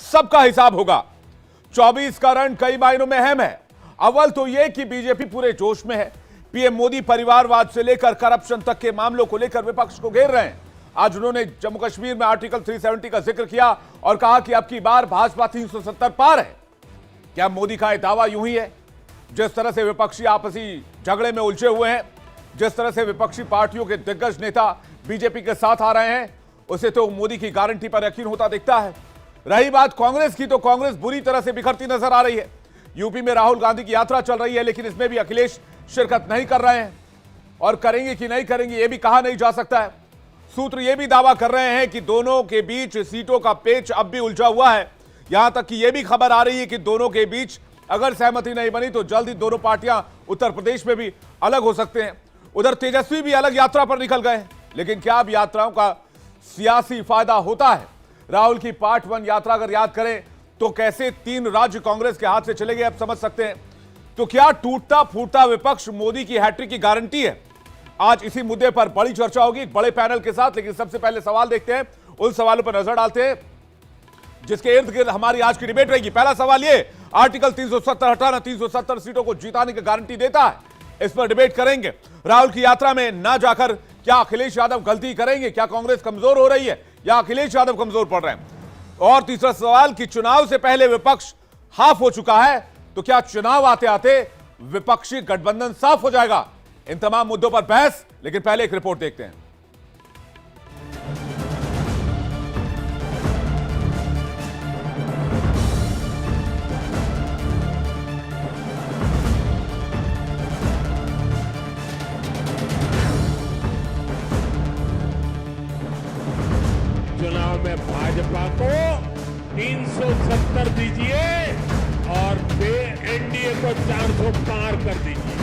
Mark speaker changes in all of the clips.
Speaker 1: सबका हिसाब होगा। 24 का रण कई मायनों में अहम है। अव्वल तो यह कि बीजेपी पूरे जोश में है। पीएम मोदी परिवारवाद से लेकर करप्शन तक के मामलों को लेकर विपक्ष को घेर रहे हैं। आज उन्होंने जम्मू कश्मीर में आर्टिकल 370 का जिक्र किया और कहा कि अब की बार भाजपा 370 पार है। क्या मोदी का यह दावा यूं ही है? जिस तरह से विपक्षी आपसी झगड़े में उलझे हुए हैं, जिस तरह से विपक्षी पार्टियों के दिग्गज नेता बीजेपी के साथ आ रहे हैं, उसे तो मोदी की गारंटी पर यकीन होता दिखता है। रही बात कांग्रेस की, तो कांग्रेस बुरी तरह से बिखरती नजर आ रही है। यूपी में राहुल गांधी की यात्रा चल रही है, लेकिन इसमें भी अखिलेश शिरकत नहीं कर रहे हैं और करेंगे कि नहीं करेंगे यह भी कहा नहीं जा सकता है। सूत्र यह भी दावा कर रहे हैं कि दोनों के बीच सीटों का पेच अब भी उलझा हुआ है। यहां तक कि यह भी खबर आ रही है कि दोनों के बीच अगर सहमति नहीं बनी तो जल्द ही दोनों पार्टियां उत्तर प्रदेश में भी अलग हो सकते हैं। उधर तेजस्वी भी अलग यात्रा पर निकल गए हैं, लेकिन क्या अब यात्राओं का सियासी फायदा होता है? राहुल की पार्ट 1 यात्रा अगर याद करें तो कैसे 3 राज्य कांग्रेस के हाथ से चले गए, अब समझ सकते हैं। तो क्या टूटता फूटता विपक्ष मोदी की हैट्रिक की गारंटी है? आज इसी मुद्दे पर बड़ी चर्चा होगी एक बड़े पैनल के साथ। लेकिन सबसे पहले सवाल देखते हैं, उन सवालों पर नजर डालते हैं जिसके इर्द गिर्द हमारी आज की डिबेट रहेगी। पहला सवाल ये, आर्टिकल 370 हटाना 370 सीटों को जिताने की गारंटी देता है? इस पर डिबेट करेंगे। राहुल की यात्रा में ना जाकर क्या अखिलेश यादव गलती करेंगे? क्या कांग्रेस कमजोर हो रही है या अखिलेश यादव कमजोर पड़ रहे हैं? और तीसरा सवाल कि चुनाव से पहले विपक्ष हाफ हो चुका है, तो क्या चुनाव आते आते विपक्षी गठबंधन साफ हो जाएगा? इन तमाम मुद्दों पर बहस, लेकिन पहले एक रिपोर्ट देखते हैं।
Speaker 2: चुनाव में भाजपा को 370 दीजिए और एनडीए को 400 पार कर दीजिए।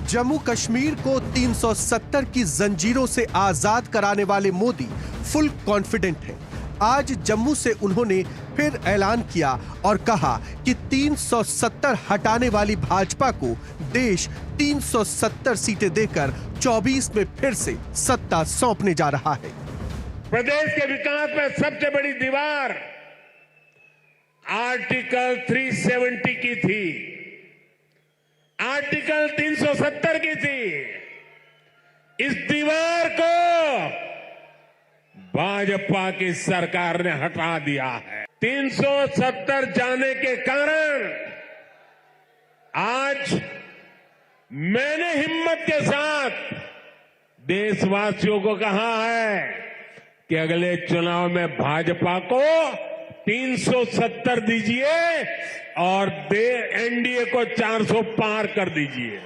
Speaker 3: जम्मू कश्मीर को 370 की जंजीरों से आजाद कराने वाले मोदी फुल कॉन्फिडेंट हैं। आज जम्मू से उन्होंने फिर ऐलान किया और कहा कि 370 हटाने वाली भाजपा को देश 370 सीटें देकर 24 में फिर से सत्ता सौंपने जा रहा है।
Speaker 2: प्रदेश के विकास में सबसे बड़ी दीवार आर्टिकल 370 की थी, आर्टिकल 370 की थी। इस दीवार को भाजपा की सरकार ने हटा दिया है। 370 जाने के कारण आज मैंने हिम्मत के साथ देशवासियों को कहा है कि अगले चुनाव में भाजपा को 370 दीजिए और एनडीए को 400 पार कर दीजिए।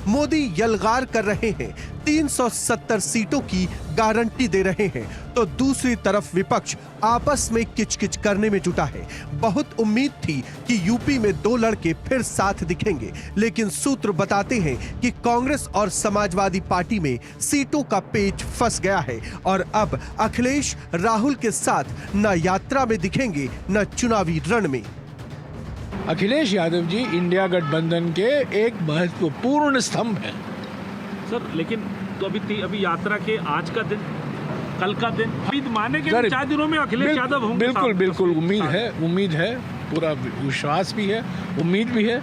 Speaker 3: मोदी यलगार कर रहे हैं, 370 सीटों की गारंटी दे रहे हैं, तो दूसरी तरफ विपक्ष आपस में किचकिच करने में जुटा है। बहुत उम्मीद थी कि यूपी में 2 लड़के फिर साथ दिखेंगे, लेकिन सूत्र बताते हैं कि कांग्रेस और समाजवादी पार्टी में सीटों का पेच फंस गया है और अब अखिलेश राहुल के साथ न यात्रा में दिखेंगे न चुनावी रण में।
Speaker 4: अखिलेश यादव जी इंडिया गठबंधन के एक महत्वपूर्ण स्तंभ हैं।
Speaker 5: सर लेकिन तो अभी यात्रा के आज का दिन, कल का दिन, उम्मीद माने कि 4 दिनों में अखिलेश यादव होंगे?
Speaker 4: बिल्कुल बिल्कुल उम्मीद है, पूरा विश्वास भी है, उम्मीद भी है।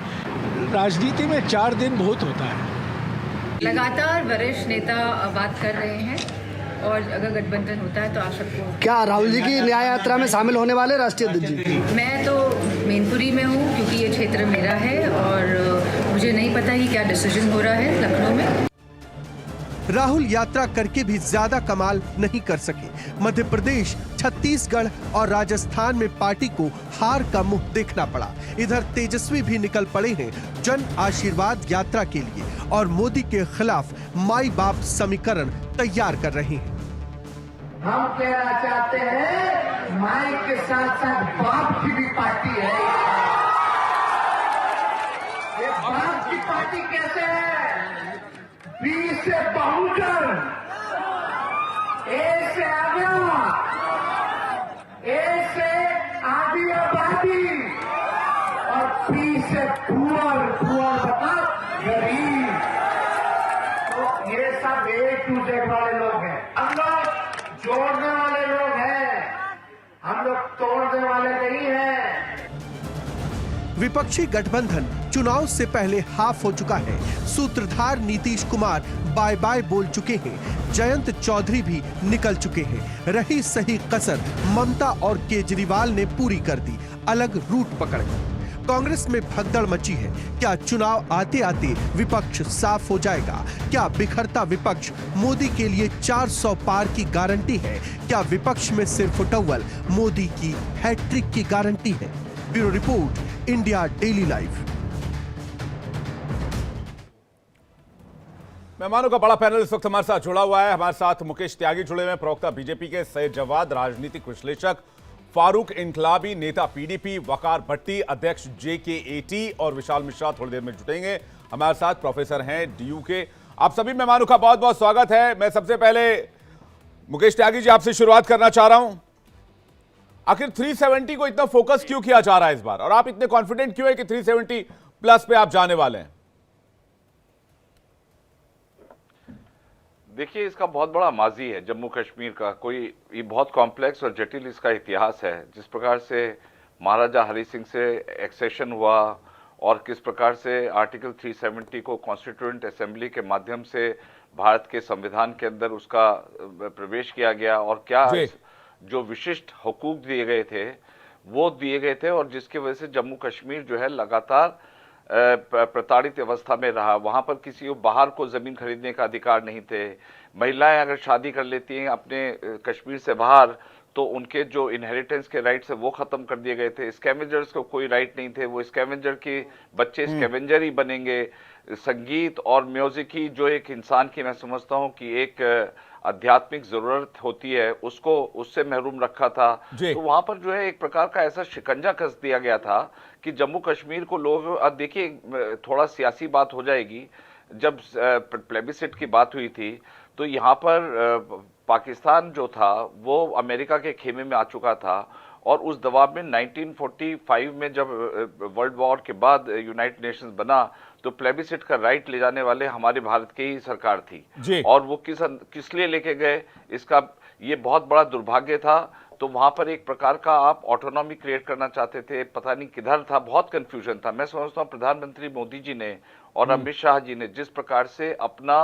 Speaker 4: राजनीति में 4 दिन बहुत होता है।
Speaker 6: लगातार वरिष्ठ नेता बात कर रहे हैं और अगर गठबंधन होता है तो आप सबको।
Speaker 7: क्या राहुल जी की न्याय यात्रा में शामिल होने वाले राष्ट्रीय अध्यक्ष जी?
Speaker 6: मैं तो मैनपुरी में हूँ क्योंकि ये क्षेत्र मेरा है और मुझे नहीं पता कि क्या डिसीजन हो रहा है लखनऊ में।
Speaker 3: राहुल यात्रा करके भी ज्यादा कमाल नहीं कर सके। मध्य प्रदेश, छत्तीसगढ़ और राजस्थान में पार्टी को हार का मुंह देखना पड़ा। इधर तेजस्वी भी निकल पड़े हैं जन आशीर्वाद यात्रा के लिए और मोदी के खिलाफ माई बाप समीकरण तैयार कर रहे हैं।
Speaker 8: हम कहना चाहते हैं माई के साथ साथ बाप की भी पार्टी है। ये बाप की पार्टी कैसे है? बी से बहुजन, ए से आगरा, ए से आदि आबादी और पी से पुअर बता गरीब। तो ये सब A to Z वाले लोग हैं, हम लोग जोड़ने वाले लोग हैं। हम लोग तोड़ने वाले नहीं हैं।
Speaker 3: विपक्षी गठबंधन चुनाव से पहले हाफ हो चुका है। सूत्रधार नीतीश कुमार बाय बाय बोल चुके हैं। जयंत चौधरी भी निकल चुके हैं। रही सही कसर ममता और केजरीवाल ने पूरी कर दी, अलग रूट पकड़कर। कांग्रेस में भगदड़ मची है। क्या चुनाव आते आते विपक्ष साफ हो जाएगा? क्या बिखरता विपक्ष मोदी के लिए 400 पार की गारंटी है? क्या विपक्ष में सिर्फ टॉवल मोदी की हैट्रिक की गारंटी है? Bureau report, India daily live.
Speaker 1: मेहमानों का बड़ा पैनल इस वक्त हमारे साथ जुड़ा हुआ है। हमारे साथ मुकेश त्यागी जुड़े हुए हैं, प्रवक्ता बीजेपी के, सैयद जवाद राजनीतिक विश्लेषक, फारूक इनकलाबी नेता पीडीपी, वकार भट्टी अध्यक्ष JK80 और विशाल मिश्रा थोड़ी देर में जुटेंगे। हमारे साथ प्रोफेसर हैं DU के। आप सभी मेहमानों का बहुत बहुत स्वागत है। मैं सबसे पहले मुकेश त्यागी जी आपसे शुरुआत करना चाह रहा हूं। आखिर 370 को इतना फोकस क्यों किया जा रहा है इस बार, और आप इतने कॉन्फिडेंट क्यों है कि 370 प्लस पे आप जाने वाले हैं?
Speaker 9: देखिए, इसका बहुत बड़ा माजी है जम्मू कश्मीर का। ये बहुत कॉम्प्लेक्स और जटिल इसका इतिहास है। जिस प्रकार से महाराजा हरि सिंह से एक्सेशन हुआ और किस प्रकार से आर्टिकल 370 को कॉन्स्टिट्यूएंट असेंबली के माध्यम से भारत के संविधान के अंदर उसका प्रवेश किया गया, और क्या जो विशिष्ट हुकूक दिए गए थे वो दिए गए थे, और जिसकी वजह से जम्मू कश्मीर जो है लगातार प्रताड़ित अवस्था में रहा। वहां पर किसी को बाहर को जमीन खरीदने का अधिकार नहीं थे। महिलाएं अगर शादी कर लेती हैं अपने कश्मीर से बाहर तो उनके जो इनहेरिटेंस के राइट्स है वो खत्म कर दिए गए थे। स्कैवेंजर्स को कोई राइट नहीं थे, वो स्कैवेंजर के बच्चे स्कैवेंजर ही बनेंगे। संगीत और म्यूजिक ही जो एक इंसान की, मैं समझता हूँ कि एक आध्यात्मिक जरूरत होती है, उसको उससे महरूम रखा था। तो वहां पर जो है एक प्रकार का ऐसा शिकंजा कस दिया गया था कि जम्मू कश्मीर को लोग, अब देखिए थोड़ा सियासी बात हो जाएगी, जब प्लेबिसिट की बात हुई थी तो यहाँ पर पाकिस्तान जो था वो अमेरिका के खेमे में आ चुका था, और उस दबाव में 1945 में जब वर्ल्ड वॉर के बाद यूनाइटेड नेशंस बना तो प्लेबिसिट का राइट ले जाने वाले हमारे भारत की ही सरकार थी। और वो किस लिए लेके गए, इसका ये बहुत बड़ा दुर्भाग्य था। तो वहां पर एक प्रकार का आप ऑटोनॉमी क्रिएट करना चाहते थे, पता नहीं किधर था, बहुत कंफ्यूजन था। मैं समझता हूँ प्रधानमंत्री मोदी जी ने और अमित शाह जी ने जिस प्रकार से अपना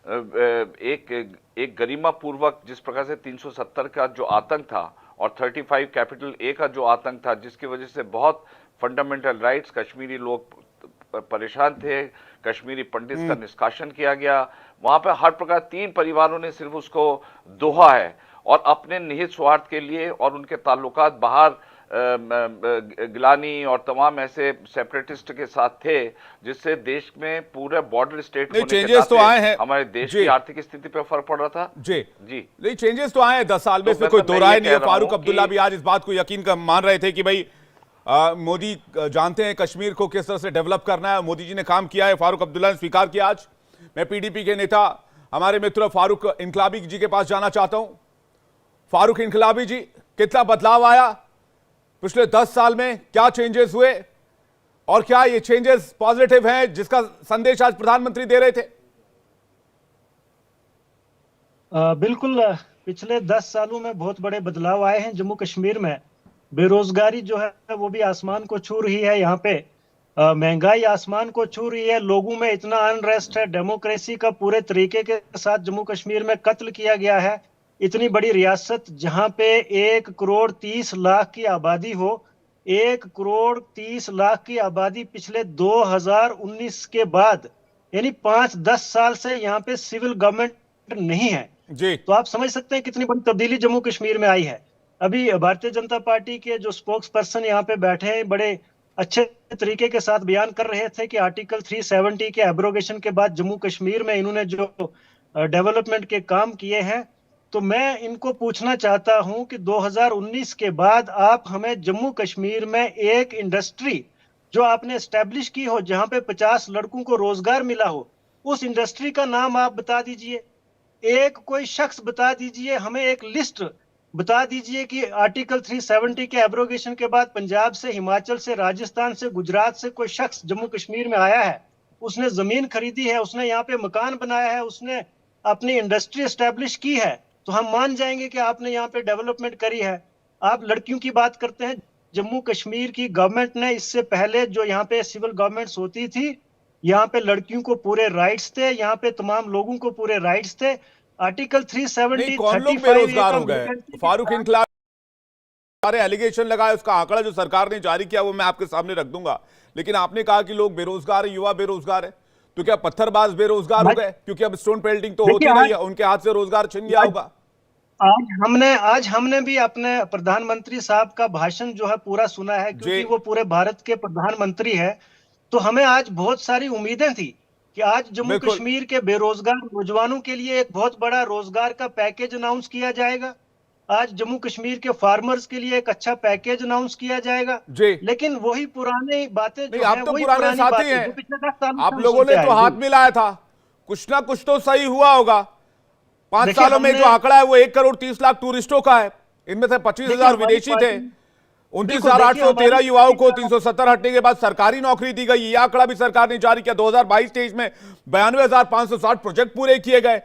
Speaker 9: एक गरिमा पूर्वक, जिस प्रकार से 370 का जो आतंक था और 35 कैपिटल A का जो आतंक था, जिसकी वजह से बहुत फंडामेंटल राइट्स, कश्मीरी लोग परेशान थे, कश्मीरी पंडित का निष्कासन किया गया। वहां पर हर प्रकार 3 परिवारों ने सिर्फ उसको दोहा है, और अपने निहित स्वार्थ के लिए और उनके ताल्लुकात बाहर गिलानी और तमाम ऐसे सेपरेटिस्ट के साथ थे, जिससे देश में पूरे बॉर्डर स्टेट
Speaker 1: चेंजेस तो आए हैं,
Speaker 9: हमारे देश की आर्थिक स्थिति पर फर्क पड़ रहा था। जी
Speaker 1: नहीं, चेंजेस तो आए हैं 10 साल में, इसमें कोई दो राय नहीं है। फारूक अब्दुल्ला भी आज इस बात को यकीन मान रहे थे कि भाई मोदी जानते हैं कश्मीर को किस तरह से डेवलप करना है, मोदी जी ने काम किया है। फारूक अब्दुल्ला ने स्वीकार किया। आज मैं पीडीपी के नेता हमारे मित्र फारूक इनकलाबी जी के पास जाना चाहता हूं। फारूक इनकलाबी जी, कितना बदलाव आया पिछले 10 साल में, क्या चेंजेस हुए, और क्या ये चेंजेस पॉजिटिव हैं जिसका संदेश आज प्रधानमंत्री दे रहे थे?
Speaker 10: बिल्कुल, पिछले 10 सालों में बहुत बड़े बदलाव आए हैं जम्मू कश्मीर में। बेरोजगारी जो है वो भी आसमान को छू रही है। यहाँ पे महंगाई आसमान को छू रही है। लोगों में इतना अनरेस्ट है, डेमोक्रेसी का पूरे तरीके के साथ जम्मू कश्मीर में कत्ल किया गया है। इतनी बड़ी रियासत जहां पे 1 करोड़ 30 लाख की आबादी हो, 1 करोड़ 30 लाख की आबादी पिछले 2019 के बाद, यानी 5-10 साल से यहाँ पे सिविल गवर्नमेंट नहीं है जी। तो आप समझ सकते हैं कितनी बड़ी तब्दीली जम्मू कश्मीर में आई है। अभी भारतीय जनता पार्टी के जो स्पोक्स पर्सन यहाँ पे बैठे हैं, बड़े अच्छे तरीके के साथ बयान कर रहे थे कि आर्टिकल 370 के एब्रोगेशन के बाद जम्मू कश्मीर में इन्होंने जो डेवलपमेंट के काम किए हैं, तो मैं इनको पूछना चाहता हूं कि 2019 के बाद आप हमें जम्मू कश्मीर में एक इंडस्ट्री जो आपने एस्टेब्लिश की हो, जहां पे 50 लड़कों को रोजगार मिला हो, उस इंडस्ट्री का नाम आप बता दीजिए। एक कोई शख्स बता दीजिए, हमें एक लिस्ट बता दीजिए कि आर्टिकल 370 के एब्रोगेशन के बाद पंजाब से, हिमाचल से, राजस्थान से, गुजरात से कोई शख्स जम्मू कश्मीर में आया है, उसने जमीन खरीदी है, उसने यहाँ पे मकान बनाया है, उसने अपनी इंडस्ट्री एस्टेब्लिश की है, तो हम मान जाएंगे कि आपने यहाँ पे डेवलपमेंट करी है। आप लड़कियों की बात करते हैं, जम्मू कश्मीर की गवर्नमेंट ने इससे पहले जो यहाँ पे सिविल गवर्नमेंट्स होती थी, यहाँ पे लड़कियों को पूरे राइट्स थे, यहाँ पे तमाम लोगों को पूरे राइट्स थे। आर्टिकल 370
Speaker 1: नहीं, कौन लोग बेरोजगार हो गए? फारूक इनकलाबी सारे एलिगेशन लगाए, उसका आंकड़ा जो सरकार ने जारी किया वो मैं आपके सामने रख दूंगा, लेकिन आपने कहा कि लोग बेरोजगार है, युवा बेरोजगार है, तो क्या पत्थरबाज बेरोजगार हो गए? क्योंकि अब स्टोन पेल्टिंग तो होती नहीं है, उनके हाथ से रोजगार छिन गया होगा।
Speaker 10: आज हमने भी अपने प्रधानमंत्री साहब का भाषण जो है पूरा सुना है, क्योंकि वो पूरे भारत के प्रधानमंत्री है। तो हमें आज बहुत सारी उम्मीदें थी कि आज जम्मू कश्मीर के बेरोजगार नौजवानों के लिए एक बहुत बड़ा रोजगार का पैकेज अनाउंस किया जाएगा। आज जम्मू कश्मीर के फार्मर्स के लिए एक अच्छा पैकेज अनाउंस किया जाएगा। लेकिन वही पुरानी बातें जो
Speaker 1: आप तो पुराने साथी हैं, आप लोगों ने तो हाथ मिलाया था, कुछ ना कुछ तो सही हुआ होगा। 5 सालों में जो आंकड़ा है वो 1 करोड़ 30 लाख टूरिस्टों का है, इनमें से 25,000 विदेशी थे। 29,813 युवाओं को 370 हटने के बाद सरकारी नौकरी दी गई। यह आंकड़ा भी सरकार ने जारी किया। 2022-23 में 92,560 प्रोजेक्ट पूरे किए गए।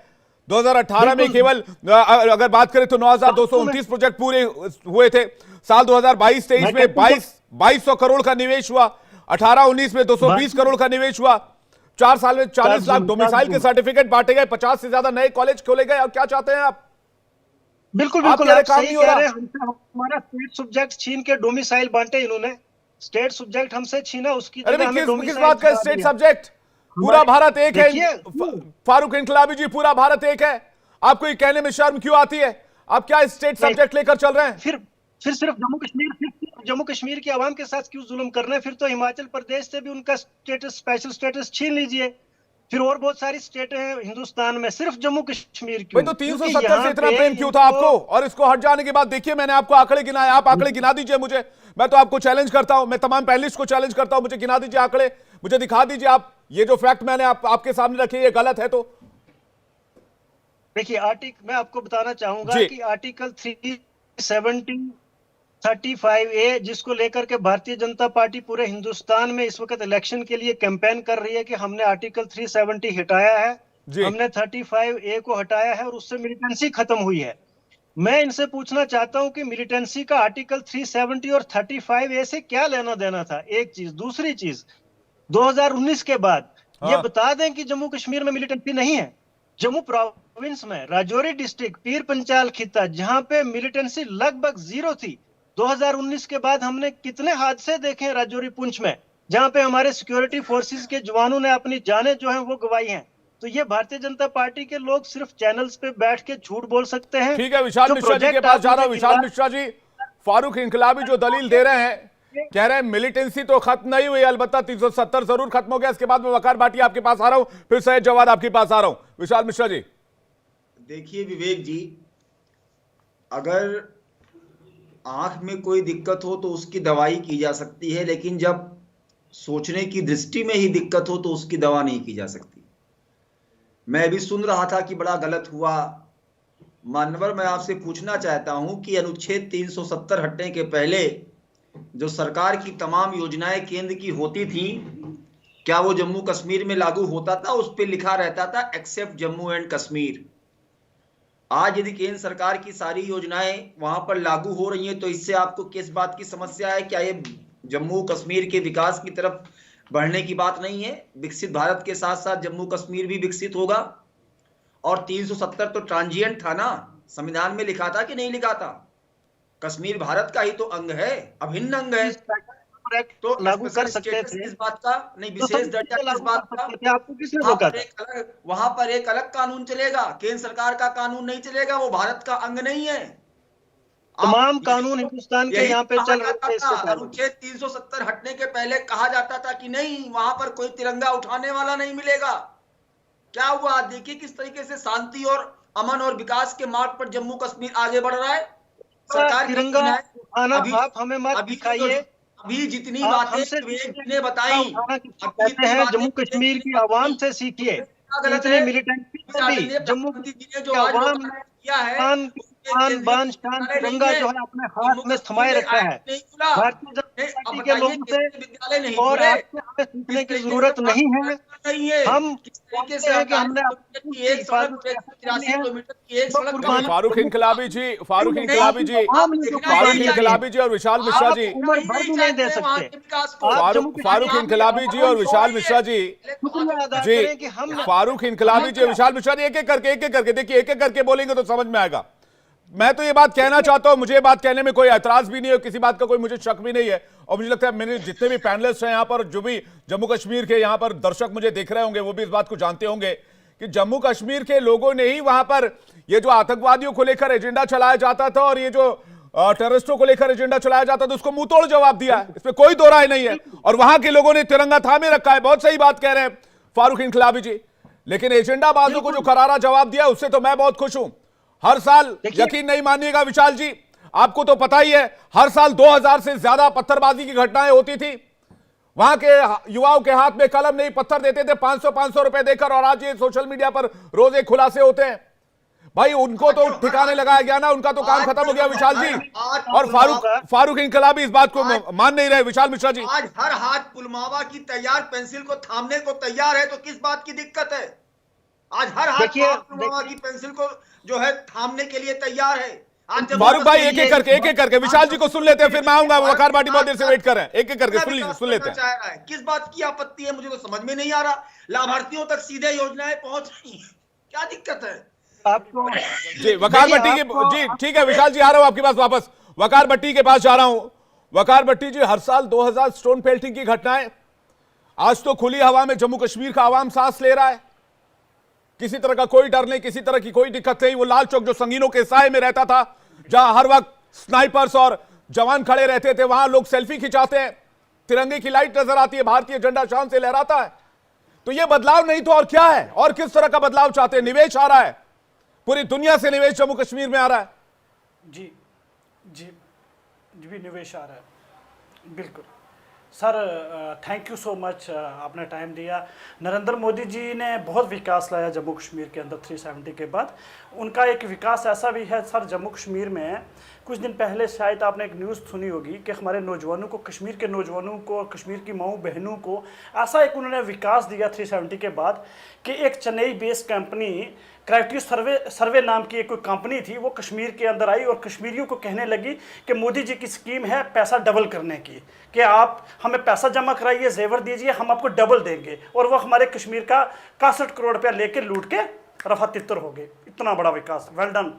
Speaker 1: 2018 में केवल अगर बात करें तो 9,229 प्रोजेक्ट पूरे हुए थे। साल 2022-23 में 2200 करोड़ का निवेश हुआ। 18-19 में 220 करोड़ का निवेश हुआ। 4 साल में 40 लाख डोमिसाइल के सर्टिफिकेट बांटे गए। 50 से ज्यादा नए कॉलेज खोले गए। और क्या चाहते हैं आप?
Speaker 10: बिल्कुल आप सही कह रहे हैं। हमारा स्टेट सब्जेक्ट छीन के डोमिसाइल बांटे इन्होंने। स्टेट सब्जेक्ट हमसे छीना, उसकी जगह हमें
Speaker 1: किस बात का स्टेट सब्जेक्ट? पूरा भारत एक है फारूक इनकलाबी जी, पूरा भारत एक है। आपको ये कहने में शर्म क्यों आती है? आप क्या स्टेट सब्जेक्ट लेकर चल रहे हैं?
Speaker 10: फिर सिर्फ जम्मू कश्मीर की आवाम के साथ क्यों जुल्म कर रहे हैं? फिर तो हिमाचल प्रदेश से भी उनका स्टेटस, स्पेशल स्टेटस छीन लीजिए। फिर और बहुत सारी स्टेटें हैं हिंदुस्तान में, सिर्फ जम्मू कश्मीर क्यों?
Speaker 1: तो 370 से इतना प्रेम क्यों था आपको? और इसको हट जाने के बाद देखिए मैंने आपको आंकड़े गिनाए, आप आंकड़े गिना दीजिए मुझे। मैं तो आपको चैलेंज करता हूं, मैं तमाम पैनलिस्ट को चैलेंज करता हूं, मुझे गिना दीजिए आंकड़े, मुझे दिखा दीजिए आप। ये जो फैक्ट मैंने आपके सामने रखे ये गलत है तो
Speaker 10: देखिए, मैं आपको बताना चाहूंगा कि आर्टिकल 370-35A जिसको लेकर के भारतीय जनता पार्टी पूरे हिंदुस्तान में इस वक्त इलेक्शन के लिए कैंपेन कर रही है कि हमने आर्टिकल 370 हटाया है, हमने 35A को हटाया है और उससे मिलिटेंसी खत्म हुई है। मैं इनसे पूछना चाहता हूं कि मिलिटेंसी का आर्टिकल 370 और 35A से क्या लेना देना था? एक चीज। दूसरी चीज, 2019 के बाद ये बता दें कि जम्मू कश्मीर में मिलिटेंसी नहीं है। जम्मू प्रोविंस में राजौरी डिस्ट्रिक्ट, पीर पंचाल खिता, जहां पे मिलिटेंसी लगभग 0 थी, 2019 के बाद हमने कितने हादसे देखे हैं राजौरी पुंछ में, जहां पे हमारे सिक्योरिटी फोर्सेस के जवानों ने अपनी जानें जो हैं वो गंवाई हैं। तो ये भारतीय जनता पार्टी के लोग सिर्फ चैनल्स पे बैठ के झूठ बोल सकते हैं।
Speaker 1: ठीक है, विशाल मिश्रा जी के पास जा रहा हूं। विशाल मिश्रा जी, फारूक इनकलाबी जो दलील दे रहे हैं, कह रहे हैं मिलिटेंसी तो खत्म नहीं हुई, अलबत्ता 370 जरूर खत्म हो गया। इसके बाद मैं वकार भाटिया आपके पास आ रहा हूं, फिर सैयद जवाद आपके पास आ रहा हूं। विशाल मिश्रा जी,
Speaker 11: देखिए विवेक जी, अगर आंख में कोई दिक्कत हो तो उसकी दवाई की जा सकती है, लेकिन जब सोचने की दृष्टि में ही दिक्कत हो तो उसकी दवा नहीं की जा सकती। मैं भी सुन रहा था कि बड़ा गलत हुआ। मानवर, मैं आपसे पूछना चाहता हूं कि अनुच्छेद 370 हटने के पहले जो सरकार की तमाम योजनाएं केंद्र की होती थी, क्या वो जम्मू कश्मीर में लागू होता था? उस पर लिखा रहता था एक्सेप्ट जम्मू एंड कश्मीर। आज यदि केंद्र सरकार की सारी योजनाएं वहां पर लागू हो रही हैं तो इससे आपको किस बात की समस्या है? क्या ये जम्मू कश्मीर के विकास की तरफ बढ़ने की बात नहीं है? विकसित भारत के साथ साथ जम्मू कश्मीर भी विकसित होगा। और 370 तो ट्रांजिएंट था ना, संविधान में लिखा था कि नहीं लिखा था? कश्मीर भारत का ही तो अंग है, अभिन्न अंग है, तो लागू कर सकते थे। इस बात का नहीं, विशेष दर्जा किस बात का?
Speaker 10: आपको किसने रोका था?
Speaker 11: वहां पर एक अलग कानून चलेगा, केंद्र सरकार का कानून नहीं चलेगा, वो भारत का अंग नहीं है।
Speaker 10: तमाम कानून हिंदुस्तान के यहाँ पे चल रहे थे।
Speaker 11: अनुच्छेद 370 हटने के पहले कहा जाता था कि नहीं, वहां पर कोई तिरंगा उठाने वाला नहीं मिलेगा। क्या हुआ? देखिए किस तरीके से शांति और अमन और विकास के मार्ग पर जम्मू कश्मीर आगे बढ़ रहा है। सरकार
Speaker 10: तिरंगा उठाना आप हमें मत दिखाइए।
Speaker 11: अभी जितनी बातें बताई
Speaker 10: हैं जम्मू कश्मीर की आवाम से सीखिए। इतने मिलिटेंट जम्मू
Speaker 11: जो आज किया है,
Speaker 10: आन बान शान तिरंगा जो है अपने हाथ में थमाए रखा है भारतीय जनता पार्टी के लोगों से, और आपसे हमें सीखने की जरूरत नहीं है। हम कहते हैं कि हमने
Speaker 1: फारूक इनकलाबी जी, फारूक इनकलाबी जी, फारूक इनकलाबी जी और विशाल मिश्रा जी,
Speaker 10: उम्र भर भी नहीं दे सकते।
Speaker 1: फारूक इनकलाबी जी और विशाल मिश्रा जी, जी फारूक इनकलाबी जी, विशाल मिश्रा जी, एक एक करके देखिए, एक एक करके बोलेंगे तो समझ में आएगा। मैं तो ये बात कहना चाहता हूं, मुझे ये बात कहने में कोई ऐतराज भी नहीं है, किसी बात का कोई मुझे शक भी नहीं है, और मुझे लगता है मेरे जितने भी पैनलिस्ट हैं यहाँ पर, जो भी जम्मू कश्मीर के यहाँ पर दर्शक मुझे देख रहे होंगे, वो भी इस बात को जानते होंगे कि जम्मू कश्मीर के लोगों ने ही वहां पर ये जो आतंकवादियों को लेकर एजेंडा चलाया जाता था और ये जो टेररिस्टों को लेकर एजेंडा चलाया जाता था, उसको मुंह तोड़ जवाब दिया है, इसमें कोई दो राय नहीं है। और वहां के लोगों ने तिरंगा थामे रखा है। बहुत सही बात कह रहे हैं फारूक इनकलाबी जी, लेकिन एजेंडाबाजों को जो करारा जवाब दिया उससे तो मैं बहुत खुश हूं। हर साल, यकीन नहीं मानिएगा विशाल जी, आपको तो पता ही है, हर साल 2000 से ज्यादा पत्थरबाजी की घटनाएं होती थी। वहां के युवाओं के हाथ में कलम नहीं, पत्थर देते थे 500 रुपए देकर, और आज ये सोशल मीडिया पर रोज एक खुलासे होते हैं। भाई उनको तो ठिकाने लगाया गया ना, उनका तो काम खत्म हो गया विशाल जी। और फारूक इनकलाबी इस बात को मान नहीं रहे। विशाल मिश्रा जी,
Speaker 11: आज हर हाथ पुलवामा की तैयार पेंसिल को थामने को तैयार है, तो किस बात की दिक्कत है? आज हर हाथ पुलवामा की पेंसिल को जो है थामने के लिए तैयार है।
Speaker 1: फारूक भाई एक एक करके विशाल जी को सुन लेते हैं, फिर मैं आऊंगा। वकार भाटी बहुत देर से वेट कर रहे हैं, एक एक करके सुन लेते हैं।
Speaker 11: किस बात की आपत्ति है, मुझे तो समझ में नहीं आ रहा। लाभार्थियों तक सीधे योजनाएं पहुंच रही हैं, क्या दिक्कत है
Speaker 10: आपको?
Speaker 1: जी वकार भट्टी की, जी ठीक है विशाल जी, आ रहा हूं आपके पास वापस। वकार भट्टी के पास जा रहा हूं। वकार भट्टी जी, हर साल 2000 स्टोन पेल्टिंग की घटनाएं, आज तो खुली हवा में जम्मू कश्मीर का आवाम सांस ले रहा है, किसी तरह का कोई डर नहीं, किसी तरह की कोई दिक्कत नहीं। वो लाल चौक जो संगीनों के साए में रहता था, जहां हर वक्त स्नाइपर्स और जवान खड़े रहते थे, वहां लोग सेल्फी खिंचाते हैं, तिरंगे की लाइट नजर आती है, भारतीय झंडा शान से लहराता है। तो ये बदलाव नहीं तो और क्या है? और किस तरह का बदलाव चाहते हैं? निवेश आ रहा है, पूरी दुनिया से निवेश जम्मू कश्मीर में आ रहा है।
Speaker 12: जी जी जी भी निवेश आ रहा है, बिल्कुल sir. Thank you so much, आपने टाइम दिया। नरेंद्र मोदी जी ने बहुत विकास लाया जम्मू कश्मीर के अंदर 370 के बाद। उनका एक विकास ऐसा भी है सर, जम्मू कश्मीर में कुछ दिन पहले शायद आपने एक न्यूज़ सुनी होगी कि हमारे नौजवानों को, कश्मीर के नौजवानों को, कश्मीर की माओ बहनों को ऐसा एक उन्होंने विकास दिया 370 के बाद कि एक चेन्नई बेस्ड कंपनी, क्राइटेरिया सर्वे नाम की एक कोई कंपनी थी, वो कश्मीर के अंदर आई और कश्मीरियों को कहने लगी कि मोदी जी की स्कीम है पैसा डबल करने की, कि आप हमें पैसा जमा कराइए, जेवर दीजिए, हम आपको डबल देंगे। और वो हमारे कश्मीर का 61 करोड़ रुपया लेके लूट के रफा तितर हो गए। इतना बड़ा विकास, well done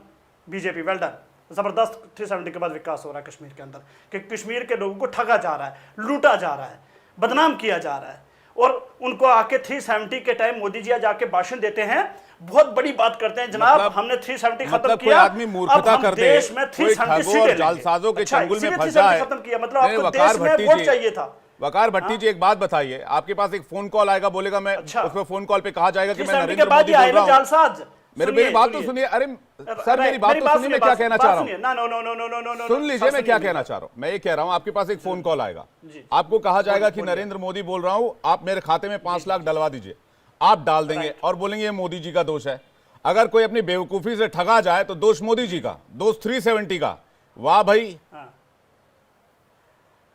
Speaker 12: BJP, well done. ज़बरदस्त 370 के बाद विकास हो रहा है कश्मीर के अंदर, कि कश्मीर के लोगों को ठगा जा रहा है, लूटा जा रहा है, बदनाम किया जा रहा है। और उनको आके 370 के टाइम मोदी जी आज आके भाषण देते हैं, बहुत बड़ी बात करते हैं, जनाब हमने 370 खत्म किया,
Speaker 1: आदमी मूर्खता कर दे,
Speaker 12: देश में 370 सीटें
Speaker 1: जालसाजों के चंगुल में फंस जाए,
Speaker 12: खत्म किया, मतलब आपको देश में वोट चाहिए था।
Speaker 1: वकार भट्टी जी, एक बात बताइए, आपके पास एक फोन कॉल आएगा, बोलेगा मैं उसमें फोन कॉल पे कहा जाएगा कि मैं नरेंद्र मोदी बोल रहा हूं।
Speaker 12: जालसाज,
Speaker 1: मेरी बात तो सुनिए। अरे सर मेरी बात तो सुनिए, मैं क्या कहना चाह रहा हूं, सुन लीजिए मैं क्या कहना चाह रहा हूं। मैं ये कह रहा हूं, आपके पास एक फोन कॉल आएगा, आपको कहा जाएगा कि नरेंद्र मोदी बोल रहा हूं, आप मेरे खाते में 5 लाख डलवा दीजिए, आप डाल देंगे और बोलेंगे ये मोदी जी का दोष है। अगर कोई अपनी बेवकूफी से ठगा जाए तो दोष मोदी जी का, दोष 370 का। वाह भाई,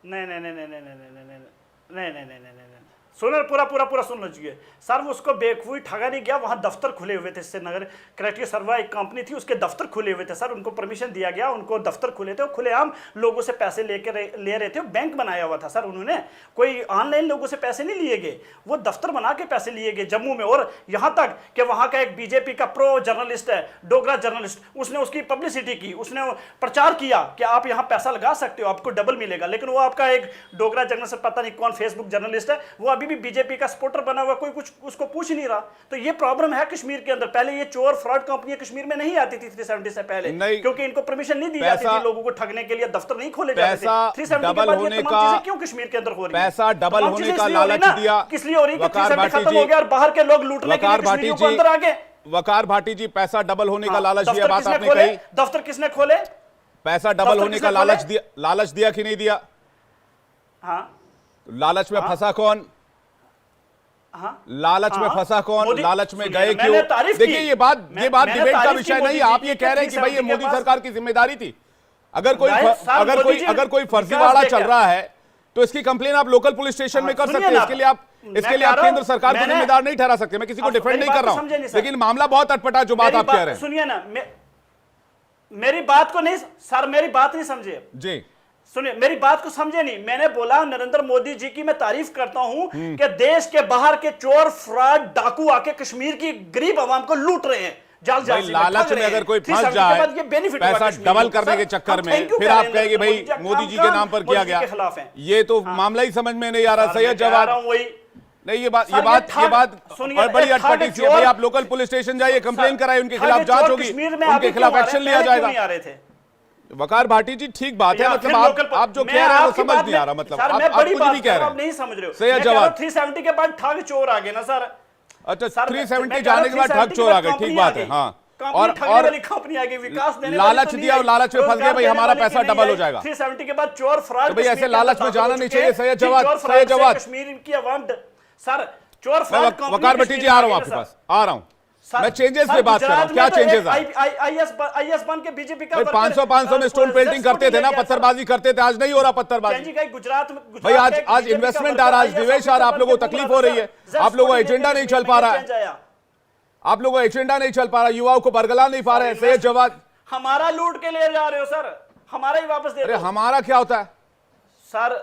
Speaker 12: नहीं, सुनो पूरा सुन लीजिए सर। वो उसको बेवकूफ़ी ठगा नहीं गया, वहाँ दफ्तर खुले हुए थे, श्रीनगर क्राइटेरिया सर्वे एक कंपनी थी, उसके दफ्तर खुले हुए थे सर, उनको परमिशन दिया गया, उनको दफ्तर खुले थे, खुलेआम लोगों से पैसे ले रहे थे, बैंक बनाया हुआ था सर उन्होंने, कोई ऑनलाइन लोगों से पैसे नहीं लिए गए, वो दफ्तर बना के पैसे लिए गए जम्मू में। और यहाँ तक कि वहाँ का एक बीजेपी का प्रो जर्नलिस्ट है, डोगरा जर्नलिस्ट, उसने उसकी पब्लिसिटी की, उसने प्रचार किया कि आप यहाँ पैसा लगा सकते हो, आपको डबल मिलेगा। लेकिन वो आपका एक डोगरा जर्नलिस्ट, पता नहीं कौन फेसबुक जर्नलिस्ट है, वो अभी भी बीजेपी का सपोर्टर बना हुआ, कोई कुछ उसको पूछ नहीं रहा। तो ये प्रॉब्लम है कश्मीर के अंदर। पहले ये चोर फ्रॉड कंपनियां कश्मीर में नहीं आती थी 370 से पहले, क्योंकि इनको परमिशन नहीं दी जाती थी लोगों को ठगने के लिए, दफ्तर नहीं खोले जाते थे। 370 के बाद ये तमाम चीजें क्यों कश्मीर के अंदर हो रही है?
Speaker 1: पैसा डबल होने का लालच दिया,
Speaker 12: किस लिए हो रही है? 370 खत्म हो गया और बाहर के लोग लूटने के लिए कश्मीरियों को अंदर आ गए।
Speaker 1: वकार भाटी जी, पैसा डबल होने का लालच दिया, बात आपने कही।
Speaker 12: दफ्तर किसने खोले?
Speaker 1: पैसा डबल होने का लालच दिया कि नहीं दिया?
Speaker 12: हाँ,
Speaker 1: लालच में फंसा कौन? लालच में फंसा कौन, लालच में गए क्यों? देखिए ये बात डिबेट का विषय नहीं। आप ये कह रहे हैं कि भाई ये मोदी सरकार की जिम्मेदारी थी। अगर कोई फर्जीवाड़ा चल रहा है तो इसकी कंप्लेन आप लोकल पुलिस स्टेशन में कर सकते हैं। इसके लिए आप केंद्र सरकार को जिम्मेदार नहीं ठहरा सकते। मैं किसी को डिफेंड नहीं कर रहा हूं, लेकिन मामला बहुत अटपटा जो बात आप कह रहे हैं।
Speaker 12: सुनिए ना, मेरी बात को नहीं सर, मेरी बात नहीं समझे जी। सुनिए, मेरी बात को समझे नहीं। मैंने बोला नरेंद्र मोदी जी की मैं तारीफ करता हूं कि देश के बाहर के चोर, फ्रॉड, डाकू आके कश्मीर की गरीब आवाम को लूट रहे हैं।
Speaker 1: लालच में अगर कोई फंस जाए पैसा डबल करने के चक्कर में, फिर आप कहेंगे भाई मोदी जी के नाम पर किया गया, ये तो मामला ही समझ में नहीं आ रहा। सैयद जवाद नहीं, ये बात बड़ी अटपटी सी है भाई। आप लोकल पुलिस स्टेशन जाइए, कंप्लेन कराइए, उनके खिलाफ जांच होगी, उनके खिलाफ एक्शन लिया जाएगा। वकार भाटी जी ठीक बात है, मतलब आप जो कह रहे हैं वो समझ नहीं आ रहा। मतलब आप कुछ भी कह रहे हैं,
Speaker 12: नहीं समझ रहे हो।
Speaker 1: सैयद जवाद
Speaker 12: 370 के बाद ठग चोर आ गए ना सर।
Speaker 1: अच्छा, 370 जाने के बाद ठग चोर आ गए, ठीक बात है। हाँ, और
Speaker 12: कंपनी आ गई, विकास देने
Speaker 1: लालच दिया और लालच में फंस गए भाई, हमारा पैसा डबल हो जाएगा।
Speaker 12: 370 के बाद चोर, फ्रॉड,
Speaker 1: भाई ऐसे लालच में जाना नहीं चाहिए। सैयद जवाद
Speaker 12: कश्मीर की आवाम सर, चोर, फ्रॉड,
Speaker 1: वकार भट्टी जी आ रहा हूं आपके पास, आ रहा हूं मैं। चेंजेस पे बात कर रहा हूं, क्या चेंजेस है?
Speaker 12: आईएएस बन के बीजेपी का
Speaker 1: 500 में स्टोन पेंटिंग करते थे ना, पत्थरबाजी करते थे, आज नहीं हो रहा पत्थरबाजी।
Speaker 12: गुजरात में
Speaker 1: भाई आज इन्वेस्टमेंट आ रहा है, आज निवेश आ रहा है, आप लोगों को तकलीफ हो रही है, आप लोगों का एजेंडा नहीं चल पा रहा है, आप लोगों का एजेंडा नहीं चल पा रहा, युवाओं को बरगला नहीं पा रहे हैं। सैयद जवाद
Speaker 12: हमारा लूट के ले जा रहे हो सर, हमारा ही वापस दे।
Speaker 1: अरे हमारा क्या होता है
Speaker 12: सर?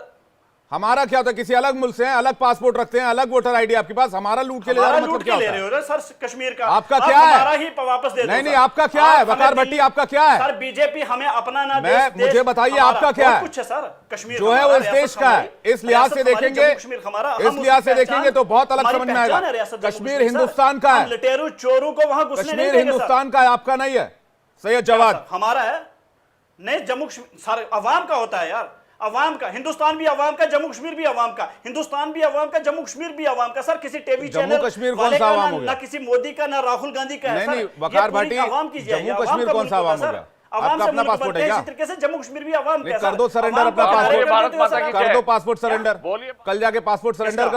Speaker 1: हमारा क्या होता है? किसी अलग मुल्क से हैं, अलग पासपोर्ट रखते हैं, अलग वोटर आईडी आपके पास, हमारा लूट के ले जा रहा मतलब क्या होता है?
Speaker 12: सर कश्मीर का
Speaker 1: आपका क्या है?
Speaker 12: हमारा ही वापस दे दो।
Speaker 1: नहीं, आपका क्या है वकार भट्टी, आपका क्या है?
Speaker 12: सर बीजेपी हमें अपना ना दे,
Speaker 1: मुझे बताइए आपका क्या है?
Speaker 12: कुछ है सर, कश्मीर
Speaker 1: जो है वो इस देश का है। इस लिहाज से देखेंगे, इस लिहाज से देखेंगे तो बहुत अलग समझ में आएगा। कश्मीर हिंदुस्तान का है,
Speaker 12: लुटेरू चोरों को वहां घुसने नहीं देंगे।
Speaker 1: कश्मीर हिंदुस्तान का है, आपका नहीं है। सैयद जवाद
Speaker 12: हमारा है नहीं, जम्मू कश्मीर सर अवाम का होता है यार, अवाम का। हिंदुस्तान भी अवाम का, जम्मू कश्मीर भी अवाम का। हिंदुस्तान भी अवाम का, जम्मू कश्मीर भी अवाम का। सर किसी टीवी चैनल
Speaker 1: जम्मू कश्मीर कौन सा अवाम हो गया?
Speaker 12: ना किसी मोदी का, ना राहुल गांधी का है।
Speaker 1: नहीं, वकार भाटी, जम्मू कश्मीर कौन सा अवाम हो गया? आपका अपना पासपोर्ट है क्या?
Speaker 12: इसी तरीके से जम्मू कश्मीर भी अवाम का।
Speaker 1: कर दो सरेंडर अपना पासपोर्ट, कर दो पासपोर्ट सरेंडर, कल जाके पासपोर्ट सरेंडर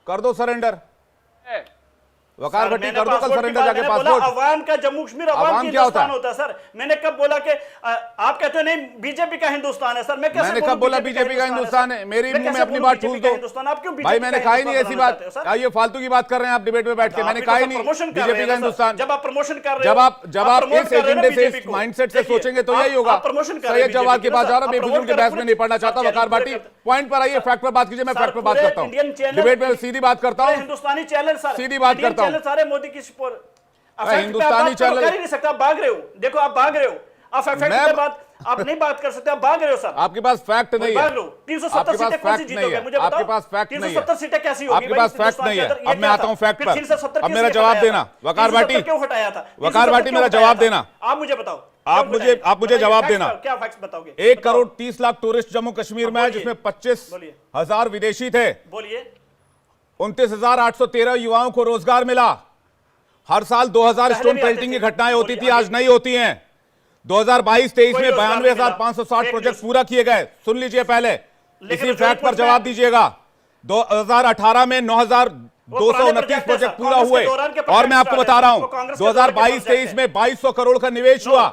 Speaker 1: कर दो सरेंडर। वकार भट्टी कर दो कल सरेंडर जाके पासपोर्ट।
Speaker 12: अवाम का जम्मू कश्मीर अवाम की हिंदुस्तान होता है सर। मैंने कब बोला कि आप कहते हो नहीं बीजेपी का हिंदुस्तान है सर? मैंने कब बोला बीजेपी का हिंदुस्तान है? मेरी मुंह में अपनी बात ठूस दो भाई, मैंने कहा ही नहीं ऐसी बात। ये फालतू की बात कर रहे हैं आप डिबेट में बैठ के, मैंने कहा ही नहीं बीजेपी का हिंदुस्तान। जब आप प्रमोशन कर रहे हो,
Speaker 1: जब आप इस एजेंडे से, इस माइंडसेट से सोचेंगे तो यही होगा। सैयद जवाद के पास जा रहा हूं, बेफिजूल के बहस में नहीं पढ़ना चाहता। वकार भाटी पॉइंट पर आइए, फैक्ट पर बात कीजिए। मैं फैक्ट पर बात करता हूं, डिबेट में सीधी बात करता हूं,
Speaker 12: हिंदुस्तानी चैनल सर,
Speaker 1: सीधी बात करता हूं।
Speaker 12: सारे मोदी की
Speaker 1: हिंदुस्तानी चैनल
Speaker 12: कर ही नहीं सकता, आप भाग रहे हो। देखो आप भाग रहे हो, आप फैक्ट पे बात आप नहीं बात कर सकते, आप भाग रहे हो सर।
Speaker 1: आपके पास फैक्ट नहीं है,
Speaker 12: 370 सीटें कौन सी जीतोगे मुझे बताओ?
Speaker 1: आपके पास फैक्ट नहीं है,
Speaker 12: 370 सीटें कैसी होगी?
Speaker 1: आपके पास फैक्ट नहीं है। अब मैं आता हूं फैक्ट पर, अब मेरा जवाब देना। वकार भाटी
Speaker 12: क्यों हटाया था?
Speaker 1: वकार भाटी मेरा जवाब देना,
Speaker 12: आप मुझे बताओ।
Speaker 1: आप मुझे जवाब देना।
Speaker 12: क्या फैक्ट्स बताओगे?
Speaker 1: 1 करोड़ 30 लाख टूरिस्ट जम्मू कश्मीर में है, जिसमें 25,000 विदेशी थे।
Speaker 12: बोलिए।
Speaker 1: 29,813 युवाओं को रोजगार मिला। हर साल 2000 स्टोन पेल्टिंग की घटनाएं होती थी, आज नहीं होती हैं। 2022-23 में 92,560 प्रोजेक्ट पूरा किए गए। सुन लीजिए पहले, इसी फैक्ट पर जवाब दीजिएगा। 2018 में 9,229 प्रोजेक्ट पूरा हुए। और मैं आपको बता रहा हूं 2022-23 में 2200 करोड़ का निवेश हुआ।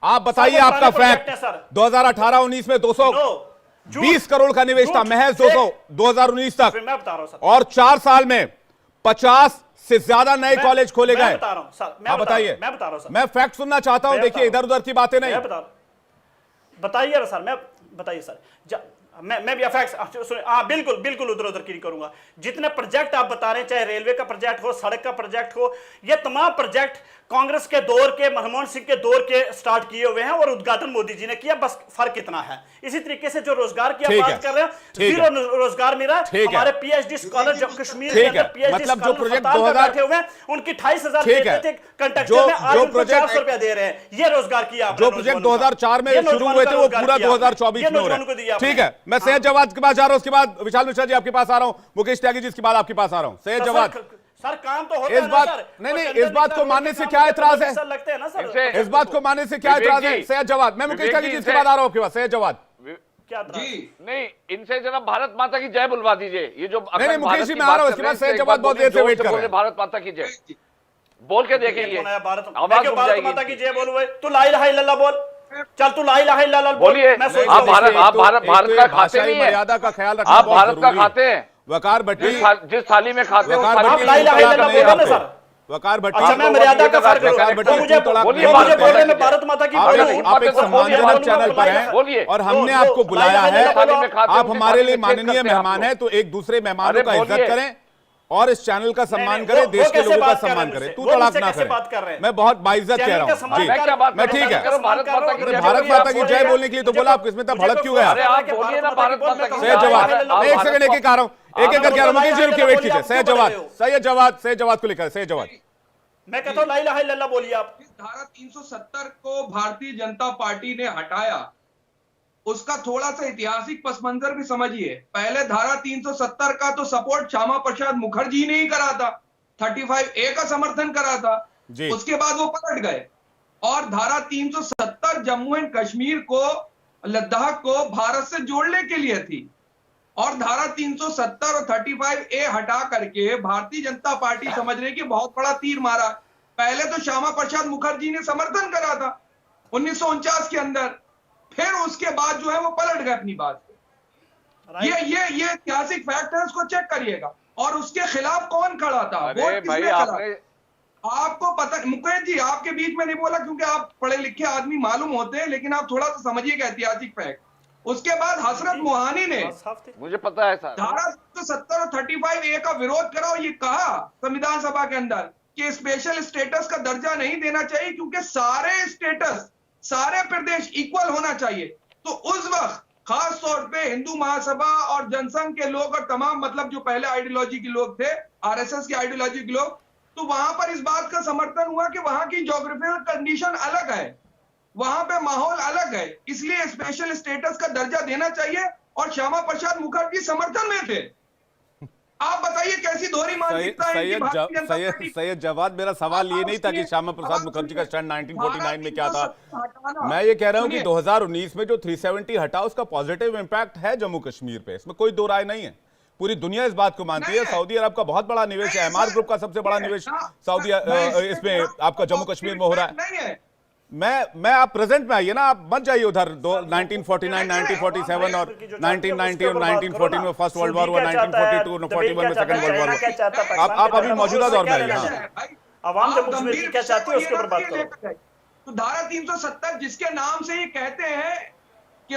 Speaker 1: आप बताइए आपका फैक्ट। 2018-19 में 220 करोड़ का निवेश था, महज 2019 तक। और 4 साल में 50 से ज्यादा नए कॉलेज खोले गए। आप बताइए।
Speaker 12: मैं बता रहा हूं सर,
Speaker 1: मैं फैक्ट सुनना चाहता हूं। देखिए इधर उधर की बातें नहीं।
Speaker 12: बताइए सर, मैं बताइए सर। मैं भी फैक्ट्स सुनिए। हाँ बिल्कुल बिल्कुल उधर उधर की नहीं करूंगा। जितने प्रोजेक्ट आप बता रहे हैं, चाहे रेलवे का प्रोजेक्ट हो, सड़क का प्रोजेक्ट हो, ये तमाम प्रोजेक्ट कांग्रेस के दौर के, मनमोहन सिंह के दौर के स्टार्ट किए हुए हैं और उद्घाटन मोदी जी ने किया। बस फर्क कितना है। इसी तरीके से जो रोजगार की आप बात कर रहे हैं, जीरो रोजगार मिला। हमारे पीएचडी स्कॉलर जब कश्मीर के अंदर पीएचडी
Speaker 1: मतलब जो प्रोजेक्ट
Speaker 12: बैठे हुए हैं, उनकी 28,000 देते थे कंट्रैक्चुअल में, आज उनको 400 रुपया दे रहे हैं। ये रोजगार किया।
Speaker 1: जो प्रोजेक्ट 2004 में शुरू हुए थे वो पूरा 2024 में हो रहा है। ठीक है, मैं सैयद जवाद के पास जा रहा हूं, उसके बाद विशाल मिश्रा जी आपके पास आ रहा हूं, मुकेश त्यागी जी इसके बाद आपके पास आ रहा हूं। सैयद जवाद
Speaker 12: सर काम तो होता है
Speaker 1: इस बात नहीं, इस बात को मानने से क्या एतराज है?
Speaker 12: लगते हैं ना सर,
Speaker 1: इस बात को मानने से क्या एतराज है? सैयद जवाद, मैं मुकेश त्यागी जी इसके बाद आ रहा हूं आपके पास। सैयद जवाद
Speaker 12: क्या
Speaker 9: नहीं, इनसे जरा भारत माता की जय बुलवा दीजिए। ये जो
Speaker 1: नहीं मुकेश जी मैं आ रहा हूँ, उसके बाद सैयद जवाद बहुत देर से वेट कर रहे हैं।
Speaker 9: भारत माता की जय बोल के देखेंगे।
Speaker 12: भारत माता की जय बोल, तू ला इलाहा इल्लल्लाह बोल, चल तू ला इलाहा इल्लल्लाह
Speaker 9: बोलिए। आप भारत का खाते नहीं है,
Speaker 1: मर्यादा का ख्याल रखना
Speaker 9: आप भारत का खाते हैं।
Speaker 1: वकार भट्टी
Speaker 9: जिस थाली में खाते हैं
Speaker 1: वकार भट्टी,
Speaker 12: अच्छा मैं मर्यादा का फर्क
Speaker 1: मुझे
Speaker 12: बोल मैं भारत माता की
Speaker 1: आप एक सम्मानजनक चैनल पर हैं और हमने आपको बुलाया है, आप हमारे लिए माननीय मेहमान हैं, तो एक दूसरे मेहमानों का इज्जत करें और इस चैनल का सम्मान करें, देश के लोगों का सम्मान करें। तू तड़ाक ना करे, मैं बहुत बाइज्जत कह रहा हूँ जी, मैं ठीक है। भारत माता की जय बोलने के लिए तो बोला, आप किसमें तब भड़क क्यों गया? सैयद जवाद, एक सेकंड एक एक आ रहा हूँ, एक एक करके आ रहा हूँ। मुकेश जी रुकिए, वेट कीजिए। सैयद जवाद को लेकर सैयद जवाद,
Speaker 12: मैं कहता हूँ ला इलाहा इल्लल्लाह बोलिए आप।
Speaker 13: धारा 370 को भारतीय जनता पार्टी ने हटाया, उसका थोड़ा सा ऐतिहासिक पस मंजर भी समझिए। पहले धारा 370 का तो सपोर्ट श्यामा प्रसाद मुखर्जी ने ही करा था, 35A का समर्थन करा था, उसके बाद वो पलट गए और धारा 370 जम्मू एंड कश्मीर को, लद्दाख को भारत से जोड़ने के लिए थी और धारा 370 और 35A हटा करके भारतीय जनता पार्टी समझने की बहुत बड़ा तीर मारा। पहले तो श्यामा प्रसाद मुखर्जी ने समर्थन करा था 1949 के अंदर, फिर उसके बाद जो है वो पलट गए अपनी बात पे। ये ऐतिहासिक फैक्ट है, उसको चेक करिएगा। और उसके खिलाफ कौन खड़ा था, वोट किसने करा? आपको पता, मुकेश जी आपके बीच में नहीं बोला क्योंकि आप पढ़े लिखे आदमी मालूम होते हैं, लेकिन आप थोड़ा सा समझिएगा ऐतिहासिक फैक्ट। उसके बाद हसरत मोहानी ने,
Speaker 9: मुझे पता है सर,
Speaker 13: धारा 370 और 35A का विरोध करा और ये कहा संविधान सभा के अंदर कि स्पेशल स्टेटस का दर्जा नहीं देना चाहिए क्योंकि सारे स्टेटस, सारे प्रदेश इक्वल होना चाहिए। तो उस वक्त खास तौर पे हिंदू महासभा और जनसंघ के लोग और तमाम मतलब जो पहले आइडियोलॉजी के लोग थे, आरएसएस की आइडियोलॉजी के लोग, तो वहां पर इस बात का समर्थन हुआ कि वहां की ज्योग्राफिकल कंडीशन अलग है, वहां पे माहौल अलग है, इसलिए स्पेशल स्टेटस का दर्जा देना चाहिए और श्यामा प्रसाद मुखर्जी समर्थन में थे। आप बताइए कैसी दोहरी मानसिकता है?
Speaker 1: सैयद जवाद, मेरा सवाल ये नहीं था कि श्यामा प्रसाद मुखर्जी का स्टैंड 1949 में क्या था। मैं ये कह रहा हूं कि 2019 में जो 370 हटा, उसका पॉजिटिव इंपैक्ट है जम्मू कश्मीर पे, इसमें कोई दो राय नहीं है। पूरी दुनिया इस बात को मानती है। सऊदी अरब का बहुत बड़ा निवेश है, एमआर ग्रुप का सबसे बड़ा निवेश सऊदी इसमें आपका जम्मू कश्मीर में हो रहा है। मैं आप प्रेजेंट में आइए ना, आप मत जाइए उधर 1949, 1947 और 1990 और 1914 में फर्स्ट वर्ल्ड वॉर हुआ, 1942 और 41 में सेकंड वर्ल्ड वॉर हुआ। आप अभी मौजूदा दौर में आइए।
Speaker 12: आवाम जम्मू कश्मीर क्या चाहती है उसके ऊपर बात करो।
Speaker 13: तो धारा 370 जिसके नाम से ये कहते हैं कि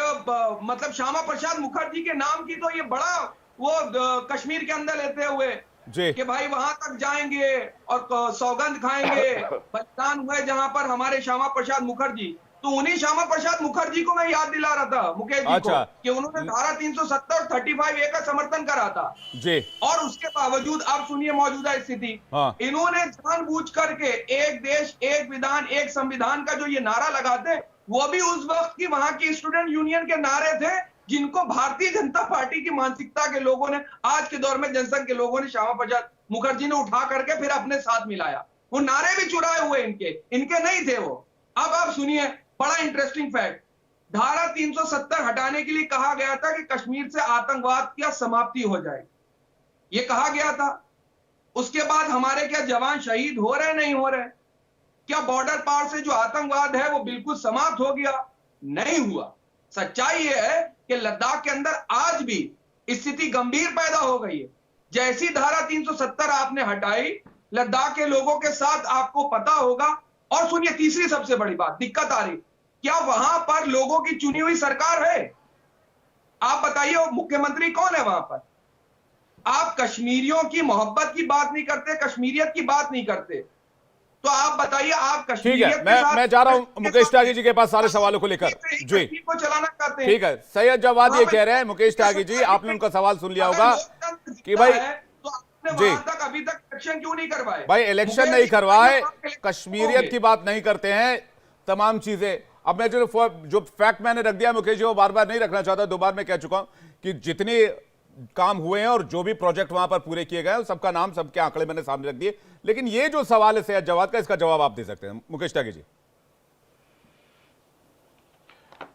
Speaker 13: मतलब श्यामा प्रसाद मुखर्जी के नाम की, तो ये बड़ा वो कश्मीर के अंदर लेते हुए कि भाई वहां तक जाएंगे और सौगंध खाएंगे, बलिदान हुए जहां पर हमारे श्यामा प्रसाद मुखर्जी। तो उन्हीं श्यामा प्रसाद मुखर्जी को मैं याद दिला रहा था मुकेश जी को कि उन्होंने धारा 370 और 35A का समर्थन करा था जी। और उसके बावजूद आप सुनिए मौजूदा स्थिति, इन्होंने जानबूझ करके एक देश एक विधान एक संविधान का जो ये नारा लगाते, वो भी उस वक्त की वहां की स्टूडेंट यूनियन के नारे थे, जिनको भारतीय जनता पार्टी की मानसिकता के लोगों ने, आज के दौर में जनसंघ के लोगों ने श्यामा प्रसाद मुखर्जी ने उठा करके फिर अपने साथ मिलाया। वो नारे भी चुराए हुए इनके नहीं थे वो। अब आप सुनिए बड़ा इंटरेस्टिंग फैक्ट, धारा 370 हटाने के लिए कहा गया था कि कश्मीर से आतंकवाद की समाप्ति हो जाए, ये कहा गया था। उसके बाद हमारे क्या जवान शहीद हो रहे नहीं हो रहे? क्या बॉर्डर पार से जो आतंकवाद है वो बिल्कुल समाप्त हो गया? नहीं हुआ। सच्चाई ये है कि लद्दाख के अंदर आज भी स्थिति गंभीर पैदा हो गई है। जैसी धारा 370 आपने हटाई, लद्दाख के लोगों के साथ आपको पता होगा। और सुनिए तीसरी सबसे बड़ी बात, दिक्कत आ रही, क्या वहां पर लोगों की चुनी हुई सरकार है? आप बताइए मुख्यमंत्री कौन है वहां पर? आप कश्मीरियों की मोहब्बत की बात नहीं करते, कश्मीरियत की बात नहीं करते, तो आप बताइए आप कश्मीरियत
Speaker 1: ठीक है, मैं जा रहा हूं मुकेश त्यागी जी के पास सारे सवालों को लेकर जी
Speaker 13: को चलाना चाहते हैं।
Speaker 1: ठीक है, सैयद जवाद ये कह रहे हैं, मुकेश त्यागी जी आपने उनका सवाल सुन लिया होगा कि भाई जी
Speaker 13: अभी तक इलेक्शन क्यों नहीं करवाए?
Speaker 1: भाई इलेक्शन नहीं करवाए, कश्मीरियत की बात नहीं करते हैं, तमाम चीजें। अब मैं जो फैक्ट मैंने रख दिया मुकेश जी, वो बार बार नहीं रखना चाहता, दो बार मैं कह चुका हूं कि जितने काम हुए हैं और जो भी प्रोजेक्ट वहां पर पूरे किए गए सबका नाम, सबके आंकड़े मैंने सामने रख दिए। लेकिन ये जो सवाल है सैयद जवाद का, इसका जवाब आप दे सकते हैं मुकेश त्यागी जी।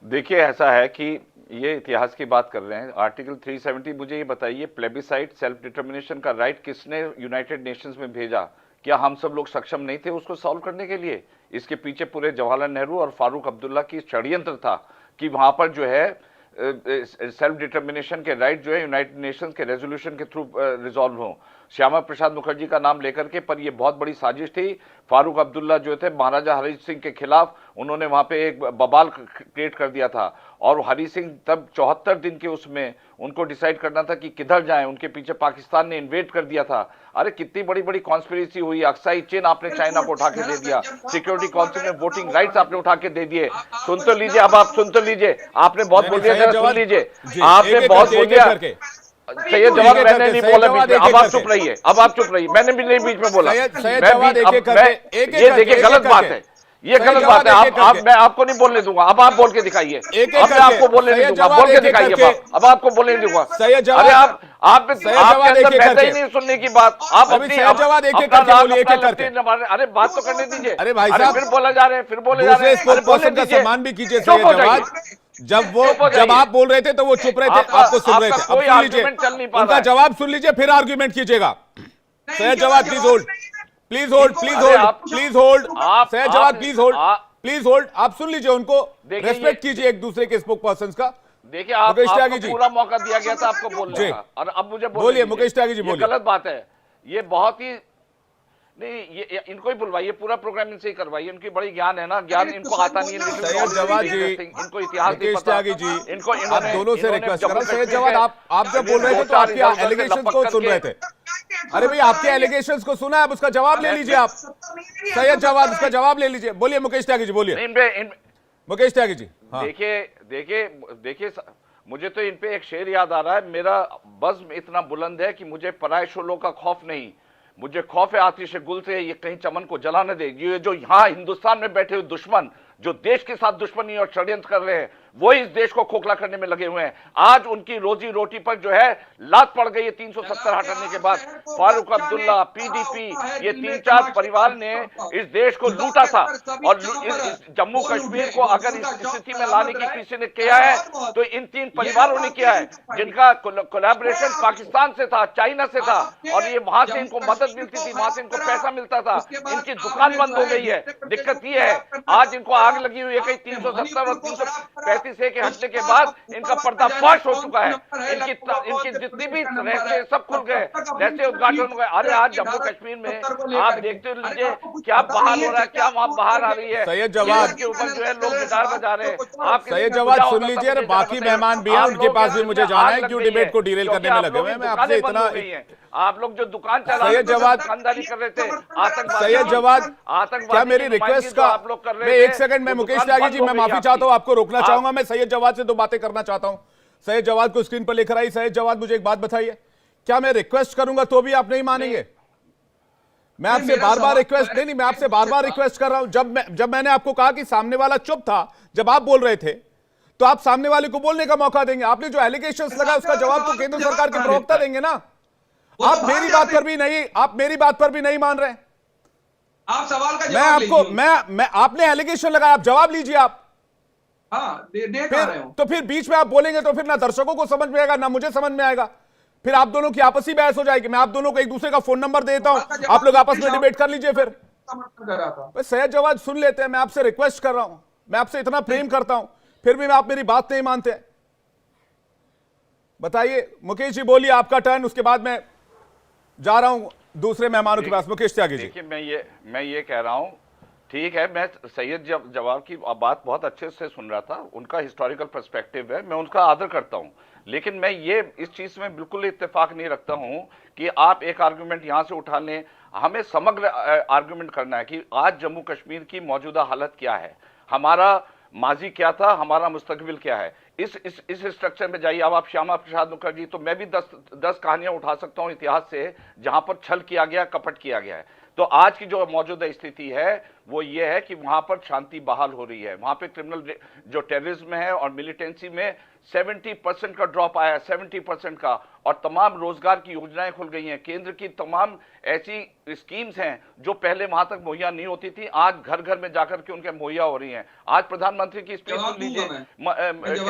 Speaker 9: देखिए ऐसा है कि ये इतिहास की बात कर रहे हैं। आर्टिकल 370, मुझे ये बताइए, प्लेबिसाइट सेल्फ डिटर्मिनेशन का राइट किसने यूनाइटेड नेशंस में भेजा? क्या हम सब लोग सक्षम नहीं थे उसको सॉल्व करने के लिए? इसके पीछे पूरे जवाहरलाल नेहरू और फारूक अब्दुल्ला की षड्यंत्र था कि वहां पर जो है सेल्फ डिटर्मिनेशन के राइट जो है यूनाइटेड नेशंस के रेजोल्यूशन के थ्रू रिजॉल्व हो। श्यामा प्रसाद मुखर्जी का नाम लेकर के, पर ये बहुत बड़ी साजिश थी। फारूक अब्दुल्ला जो थे महाराजा हरी सिंह के खिलाफ, उन्होंने वहां पे एक बवाल क्रिएट कर दिया था और हरी सिंह तब 74 दिन के उसमें उनको डिसाइड करना था कि किधर जाएं। उनके पीछे पाकिस्तान ने इन्वेड कर दिया था। अरे कितनी बड़ी बड़ी कॉन्स्पिरेसी हुई। अक्साई चेन आपने चाइना को उठा के दे दिया, सिक्योरिटी काउंसिल में वोटिंग राइट्स आपने उठा के दे दिए। सुन तो लीजिए, अब आप सुन तो लीजिए, आपने बहुत बोल दिया, सुन लीजिए, आपने बहुत बोल दिया। सैयद जवाब मैंने नहीं बोला बीच में, अब आप चुप रहिए, अब आप चुप रहिए, मैंने भी नहीं बीच में बोला। ये देखिए गलत बात है, ये गलत बात है। आप मैं आपको नहीं बोलने दूंगा, अब आप बोल के दिखाइए। अब मैं आपको बोलने नहीं दूंगा, बोल के दिखाइए। अब आपको बोलने नहीं दूंगा। अरे आप आपके अंदर बहता ही नहीं सुनने की बात। आप अपनी अरे बात तो करने दीजिए।
Speaker 1: अरे भाई साहब,
Speaker 9: फिर बोला जा रहे हैं, फिर बोले जा रहे हैं।
Speaker 1: सम्मान भी कीजिए सैयद जवाद। जब आप बोल रहे थे तो वो चुप रहे थे, आपको सुन रहे थे। अब सुन लीजिए, उनका जवाब सुन लीजिए, फिर आर्ग्यूमेंट कीजिएगा। Syed Jawad please hold, please hold, please hold, please hold. Syed Jawad please hold, please hold. आप सुन लीजिए, उनको रेस्पेक्ट कीजिए एक दूसरे के स्पोक पर्सन का।
Speaker 9: देखिए आपको पूरा मौका दिया गया था आपको बोलने का, और अब मुझे
Speaker 1: बोलिए मुकेश त्यागी जी, बोलिए।
Speaker 9: गलत बात है ये, बहुत ही नहीं। ये इनको ही बुलवाइए, पूरा प्रोग्राम इनसे ही करवाइए। उनकी बड़ी ज्ञान है ना, ज्ञान इनको आता नहीं है।
Speaker 1: सैयद जवाद जी,
Speaker 9: इनको इतिहास नहीं
Speaker 1: पता।
Speaker 9: इनको
Speaker 1: आप दोनों से रिक्वेस्ट कर रहा हूं। सैयद जवाद, आप जब बोल रहे थे तो आपके एलिगेशंस को सुन रहे थे। अरे भाई, आपके एलिगेशंस को सुना है, अब उसका जवाब ले लीजिए आप। सैयद जवाद, उसका जवाब ले लीजिए। बोलिए मुकेश त्यागी जी, बोलिए मुकेश त्यागी जी।
Speaker 9: देखिए मुझे तो इन पे एक शेर याद आ रहा है, मेरा बज़्म इतना बुलंद है कि मुझे पराए शोलों का खौफ नहीं, मुझे खौफ है आतिश गुल से, ये कहीं चमन को जला न दे। ये जो यहाँ हिंदुस्तान में बैठे हुए दुश्मन, जो देश के साथ दुश्मनी और षड्यंत्र कर रहे हैं, वो इस देश को खोखला करने में लगे हुए हैं। आज उनकी रोजी रोटी पर जो है लात पड़ गई है 370 हटाने के बाद। फारूक अब्दुल्ला, पीडीपी, ये 3-4 परिवार ने इस देश को लूटा था, और इस जम्मू कश्मीर को अगर इस स्थिति में लाने की किसी ने किया है तो इन 3 परिवारों ने किया है, जिनका कोलैबोरेशन पाकिस्तान से था, चाइना से था, और ये वहां से इनको मदद मिलती थी, वहां से इनको पैसा मिलता था। इनकी दुकान बंद हो गई है। दिक्कत ये है, आज इनको आग लगी हुई है कहीं 370 और 335 के हटने के बाद इनका पर्दाफाश हो चुका है। इनकी जितनी भी रहते सब खुल गए, रहते उद्घाटन हो गए। अरे आज जम्मू कश्मीर में आप देखते लीजिए क्या बहाल हो रहा है, क्या वहां बाहर आ रही है।
Speaker 1: सैयद जवाद
Speaker 9: के ऊपर जो है लोग गिटार बजा रहे हैं।
Speaker 1: सैयद जवाद सुन लीजिए, अरे बाकी मेहमान भी हैं, उनके पास भी मुझे जाना है। क्यों डिबेट को डीरेल करने में लगे हुए हैं? मैं आपसे इतना,
Speaker 9: आप लोग जो दुकान चला
Speaker 1: सैयद जवाद
Speaker 9: दुकानदारी कर रहे थे,
Speaker 1: सैयद जवाद, क्या मेरी रिक्वेस्ट का
Speaker 9: आप लोग कर रहे
Speaker 1: थे? एक सेकंड में मुकेश त्यागी जी, मैं माफी चाहता हूं, आपको रोकना चाहूंगा। मैं सैयद जवाद से 2 बातें करना चाहता हूं। सैयद जवाद को स्क्रीन पर लेकर आई। सैयद जवाद, मुझे एक बात बताइए, क्या मैं रिक्वेस्ट करूंगा तो भी आप नहीं मानेंगे? मैं आपसे बार बार रिक्वेस्ट, नहीं मैं आपसे बार बार रिक्वेस्ट कर रहा हूं। जब मैंने आपको कहा कि सामने वाला चुप था, जब आप बोल रहे थे, तो आप सामने वाले को बोलने का मौका देंगे। आपने जो एलिगेशंस लगा उसका जवाब तो केंद्र सरकार के प्रवक्ता देंगे ना। आप मेरी बात पर भी नहीं मान रहे।
Speaker 13: आप सवाल का
Speaker 1: मैं आपको, मैं आपने एलिगेशन लगाया, आप जवाब लीजिए आप। तो फिर बीच में आप बोलेंगे तो फिर ना दर्शकों को समझ में आएगा, ना मुझे समझ में आएगा। फिर आप दोनों की आपसी बहस हो जाएगी। मैं आप दोनों को एक दूसरे का फोन नंबर देता हूं, आप लोग आपस में डिबेट कर लीजिए। फिर सैयद जवाद सुन लेते हैं, मैं आपसे रिक्वेस्ट कर रहा हूं, मैं आपसे इतना प्रेम करता हूं, फिर भी आप मेरी बात नहीं मानते। बताइए मुकेश जी, बोलिए, आपका टर्न, उसके बाद मैं जा रहा हूं दूसरे मेहमानों के पास। मुकेश त्यागी जी।
Speaker 9: देखिए मैं ये कह रहा हूं, ठीक है, मैं सैयद जवाब की बात बहुत अच्छे से सुन रहा था, उनका हिस्टोरिकल पर्सपेक्टिव है, मैं उनका आदर करता हूं। लेकिन मैं ये इस चीज में बिल्कुल इत्तेफाक नहीं रखता हूं कि आप एक आर्गुमेंट यहां से उठा लें। हमें समग्र आर्गुमेंट करना है कि आज जम्मू कश्मीर की मौजूदा हालत क्या है, हमारा माजी क्या था, हमारा मुस्तकबिल क्या है। इस स्ट्रक्चर में जाइए। अब आप श्यामा प्रसाद मुखर्जी, तो मैं भी 10 कहानियां उठा सकता हूं इतिहास से जहां पर छल किया गया, कपट किया गया है। तो आज की जो मौजूदा स्थिति है वो ये है कि वहां पर शांति बहाल हो रही है। वहां पे क्रिमिनल जो टेररिज्म है और मिलिटेंसी में 70% का ड्रॉप आया है, 70% का, और तमाम रोजगार की योजनाएं खुल गई हैं। केंद्र की तमाम ऐसी स्कीम्स हैं जो पहले वहां तक मुहैया नहीं होती थी, आज घर घर में जाकर के उनके मुहैया हो रही हैं। आज प्रधानमंत्री की स्पीच सुन लीजिए,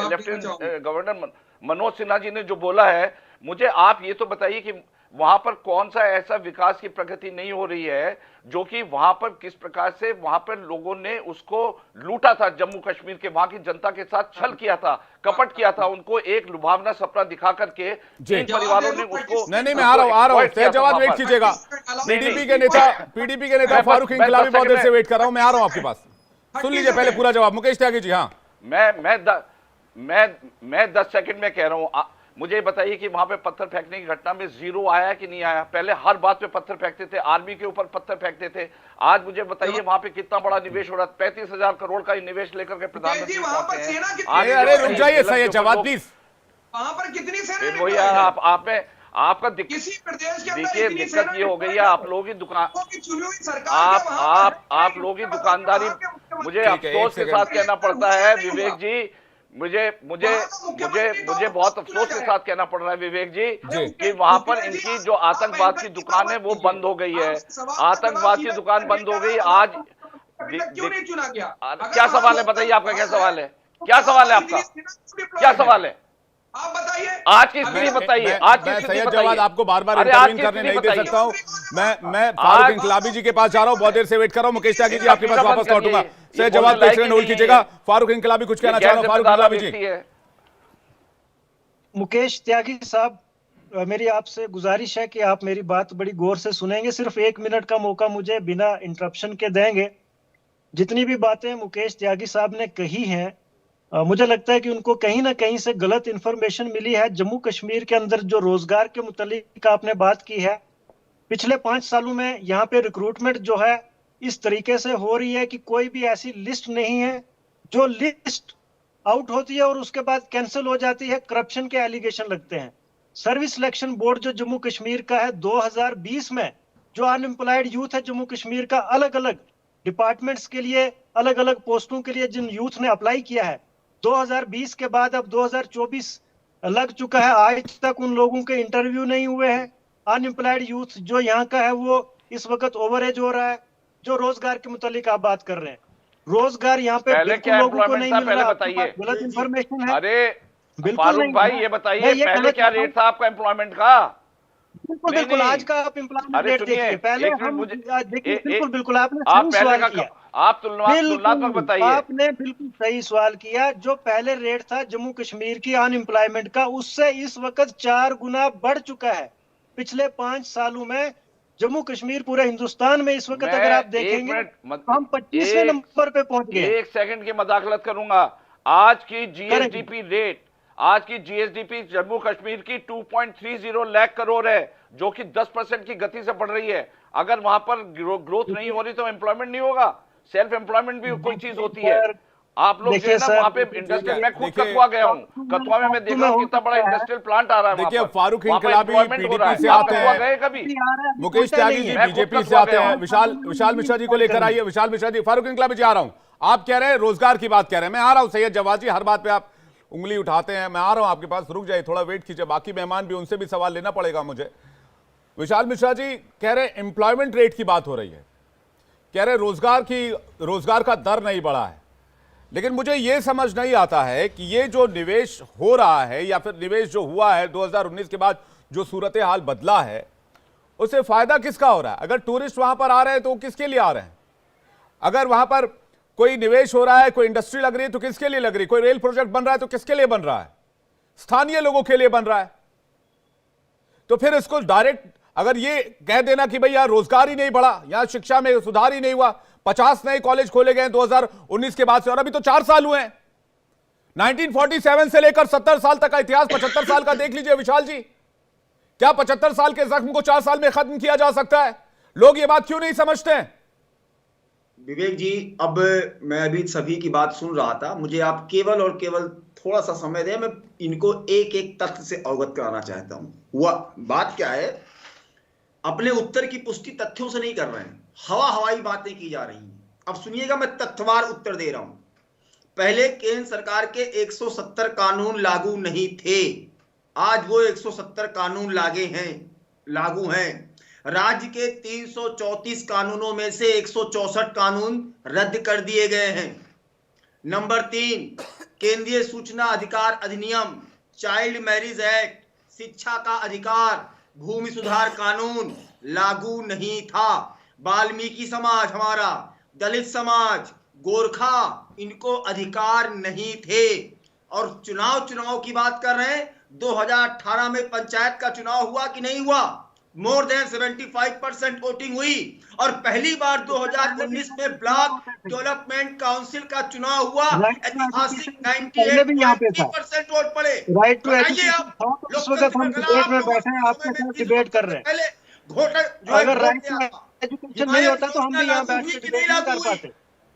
Speaker 9: लेफ्टिनेंट गवर्नर मनोज सिन्हा जी ने जो बोला है, मुझे आप ये तो बताइए कि वहां पर कौन सा ऐसा विकास की प्रगति नहीं हो रही है जो कि वहां पर किस प्रकार से वहां पर लोगों ने उसको लूटा था, जम्मू कश्मीर के वहां की जनता के साथ छल किया था, कपट किया था, उनको एक लुभावना सपना दिखा करके इन परिवारों ने उसको।
Speaker 1: नहीं, मैं आ रहा हूं जवाब वेट कीजिएगा। पीडीपी के नेता फारूक इंकलाबी बहुत देर से वेट कर रहा हूं, मैं आ रहा हूं आपके पास, सुन लीजिए पहले पूरा जवाब। मुकेश त्यागी जी। हाँ,
Speaker 9: मैं 10 सेकंड में कह रहा हूं, मुझे बताइए कि वहां पे पत्थर फेंकने की घटना में जीरो आया कि नहीं आया? पहले हर बात पे पत्थर फेंकते थे, आर्मी के ऊपर पत्थर फेंकते थे। आज मुझे बताइए वहां पे कितना बड़ा निवेश हो रहा है, 35,000 करोड़ का निवेश लेकर के प्रधानमंत्री पहुंचे हैं।
Speaker 1: अरे रुक जाइए, सही जवाब प्लीज।
Speaker 13: वहां पर कितनी सेना
Speaker 9: वो यार आपका देखिए दिक्कत ये हो गई है, आप लोगों की दुकान, आप लोगों की दुकानदारी, मुझे अफसोस के साथ कहना पड़ता है विवेक जी, मुझे बहुत अफसोस के साथ कहना पड़ रहा है विवेक जी कि वहां पर इनकी जो आतंकवाद की दुकान है वो बंद हो गई है। आतंकवाद की दुकान बंद हो गई। आज
Speaker 13: क्यों नहीं चुना गया?
Speaker 9: क्या सवाल है बताइए, आपका क्या सवाल है? क्या सवाल है आपका? क्या सवाल है?
Speaker 13: आप बताइए,
Speaker 9: आज की स्थिति बताइए, आज की स्थिति
Speaker 1: बताइए। जवाब आपको बार बार इंटरवीन करने नहीं दे सकता हूं। मैं फारूक इंकलाबी जी के पास जा रहा हूं, बहुत देर से वेट कर रहा हूं। मुकेश त्यागी जी आपके पास वापस लौटूंगा। सही जवाब पे सेकंड होल्ड कीजिएगा। फारूक इंकलाबी कुछ कहना चाह रहा हूं। फारूक इंकलाबी जी।
Speaker 10: मुकेश त्यागी साहब, मेरी आपसे गुजारिश है कि आप मेरी बात बड़ी गौर से सुनेंगे। सिर्फ 1 मिनट का मौका मुझे बिना इंटरप्शन के देंगे। जितनी भी बातें मुकेश त्यागी साहब ने कही हैं, मुझे लगता है कि उनको कहीं ना कहीं से गलत इंफॉर्मेशन मिली है। जम्मू कश्मीर के अंदर जो रोजगार के मुतालिक आपने बात की है, पिछले 5 सालों में यहाँ पे रिक्रूटमेंट जो है इस तरीके से हो रही है कि कोई भी ऐसी लिस्ट नहीं है जो लिस्ट आउट होती है और उसके बाद कैंसिल हो जाती है, करप्शन के एलिगेशन लगते हैं। सर्विस सिलेक्शन बोर्ड जो जम्मू कश्मीर का है, 2020 में जो अनएम्प्लॉयड यूथ है जम्मू कश्मीर का, अलग अलग डिपार्टमेंट्स के लिए, अलग अलग पोस्टों के लिए जिन यूथ ने अप्लाई किया है, 2020 के बाद अब 2024 लग चुका है, आज तक उन लोगों के इंटरव्यू नहीं हुए हैं। अनएम्प्लॉयड यूथ जो यहाँ का है वो इस वक्त ओवरेज हो रहा है। जो रोजगार के मुतालिक आप बात कर रहे हैं, रोजगार यहाँ पे बिल्कुल लोगों को नहीं मिल रहा, गलत इंफॉर्मेशन है।
Speaker 9: अरे फारूक भाई ये बताइए पहले क्या रेट था आपका एम्प्लॉयमेंट का?
Speaker 10: बिल्कुल आज का आप एम्प्लॉयमेंट रेट देखिए, पहले हम देखिए, बिल्कुल आपने सही सवाल किया,
Speaker 9: आप तुलनात्मक बताइए।
Speaker 10: आपने बिल्कुल सही सवाल किया। जो पहले रेट था जम्मू कश्मीर की अनएम्प्लॉयमेंट का, उससे इस वक्त 4 गुना बढ़ चुका है। पिछले 5 सालों में जम्मू कश्मीर पूरे हिंदुस्तान में इस वक्त अगर आप देखेंगे तो हम 25वें नंबर पे पहुंच गए।
Speaker 9: 1 सेकंड की मदाखलत करूंगा। आज की जीएसडीपी रेट, आज की जीएसडीपी जम्मू कश्मीर की 2.30 लाख करोड़ है, जो कि 10% की गति से बढ़ रही है। अगर वहां पर ग्रोथ नहीं हो रही तो एम्प्लॉयमेंट नहीं होगा। सेल्फ एम्प्लॉयमेंट भी कोई चीज होती है। आप लोग जो है ना वहां पे इंडस्ट्रियल, मैं खुद कथुआ गया हूँ, कथुआ में मैं देखा हूँ कितना बड़ा इंडस्ट्रियल प्लांट आ रहा है।
Speaker 1: देखिए फारूक इंकलाबी पीडीपी से आते हैं, मुकेश त्यागी जी बीजेपी से आते हैं, विशाल मिश्रा जी को लेकर आइए। विशाल मिश्रा जी, फारूक इंकलाबी जी आ रहा हूँ। आप कह रहे हैं रोजगार की बात कह रहे हैं, मैं आ रहा हूँ। सैयद जवाद जी, हर बात पे आप उंगली उठाते हैं, मैं आ रहा हूँ आपके पास, रुक जाइए थोड़ा वेट कीजिए, बाकी मेहमान भी, उनसे भी सवाल लेना पड़ेगा मुझे। विशाल मिश्रा जी कह रहे हैं एम्प्लॉयमेंट रेट की बात हो रही है, कह रहे रोजगार का दर नहीं बढ़ा है, लेकिन मुझे यह समझ नहीं आता है कि ये जो निवेश हो रहा है या फिर निवेश जो हुआ है 2019 के बाद जो सूरत हाल बदला है, उससे फायदा किसका हो रहा है? अगर टूरिस्ट वहां पर आ रहे हैं तो किसके लिए आ रहे हैं? अगर वहां पर कोई निवेश हो रहा है, कोई इंडस्ट्री लग रही है तो किसके लिए लग रही है? कोई रेल प्रोजेक्ट बन रहा है तो किसके लिए बन रहा है? स्थानीय लोगों के लिए बन रहा है। तो फिर इसको डायरेक्ट अगर ये कह देना कि भाई यार रोजगार ही नहीं बढ़ा, यहां शिक्षा में सुधार ही नहीं हुआ, 50 नए कॉलेज खोले गए 2019 के बाद से, और अभी तो 4 साल हुए हैं। 1947 से लेकर 70 साल तक का इतिहास, 75 साल का देख लीजिए विशाल जी। क्या 75 साल के जख्म को 4 साल में खत्म किया जा सकता है? लोग ये बात क्यों नहीं समझते हैं?
Speaker 11: विवेक जी, अब मैं अभी सभी की बात सुन रहा था, मुझे आप केवल और केवल थोड़ा सा समय दें, मैं इनको एक एक तथ्य से अवगत कराना चाहता हूं। हुआ बात क्या है, अपने उत्तर की पुष्टि तथ्यों से नहीं कर रहे हैं, हवाई बातें की जा रही हैं। अब सुनिएगा, मैं तथ्यवार उत्तर दे रहा हूं। पहले केंद्र सरकार के 170 कानून लागू नहीं थे, आज वो 170 कानून लागू हैं। राज्य के 334 कानूनों में से 164 कानून रद्द कर दिए गए हैं। नंबर 3, केंद्रीय सूचना अधिकार अधिनियम, चाइल्ड मैरिज एक्ट, शिक्षा का अधिकार, भूमि सुधार कानून लागू नहीं था। वाल्मीकि समाज, हमारा दलित समाज, गोरखा, इनको अधिकार नहीं थे। और चुनाव की बात कर रहे हैं, 2018 में पंचायत का चुनाव हुआ कि नहीं हुआ? मोर देन 75% वोटिंग हुई। और पहली बार 2019 में ब्लॉक डेवलपमेंट काउंसिल का चुनाव हुआ, ऐतिहासिक 98% वोट पड़े।
Speaker 10: राइट टू इस वक्त हम डिबेट में बैठे हैं, आपके साथ डिबेट कर रहे हैं।
Speaker 11: पहले
Speaker 10: अगर राइट टू एजुकेशन नहीं होता तो हम भी यहाँ बैठ के डिबेट नहीं कर पाते।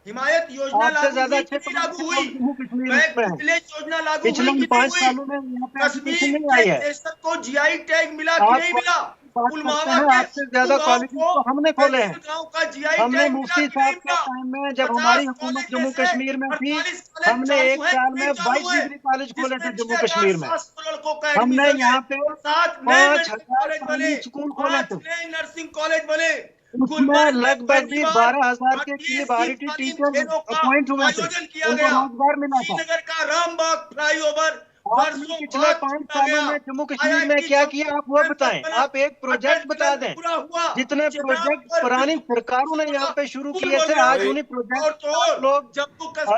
Speaker 11: हिमायत योजना
Speaker 10: आपसे ज्यादा अच्छे
Speaker 11: लागू हुई, योजना लागू
Speaker 10: पिछले
Speaker 11: हुई
Speaker 10: 5 सालों में यहाँ पे एजुकेशन नहीं आई है।
Speaker 11: को जीआई टैग मिला कि नहीं मिला?
Speaker 10: आपसे ज्यादा कॉलेज तो हमने खोले हैं। हमने मुफ्ती साहब के टाइम में, जब हमारी हुकूमत जम्मू कश्मीर में थी, हमने 1 साल में 22 डिग्री कॉलेज खोले थे जम्मू कश्मीर में। हमने यहाँ पे 5000 स्कूल खोले थे,
Speaker 11: नर्सिंग कॉलेज बने,
Speaker 10: उसमें लगभग भी 12,000 के करीब आरटी टीचर अपॉइंट हुए थे, उनको रोजगार मिला था।
Speaker 11: श्रीनगर का रामबाग फ्लाईओवर
Speaker 10: आपने पिछले 5 सालों में जम्मू कश्मीर में क्या किया, आप वो बताएं। आप एक प्रोजेक्ट बता दें। जितने प्रोजेक्ट पुरानी सरकारों ने यहाँ पे शुरू किए थे, आज उन्हीं प्रोजेक्ट लोग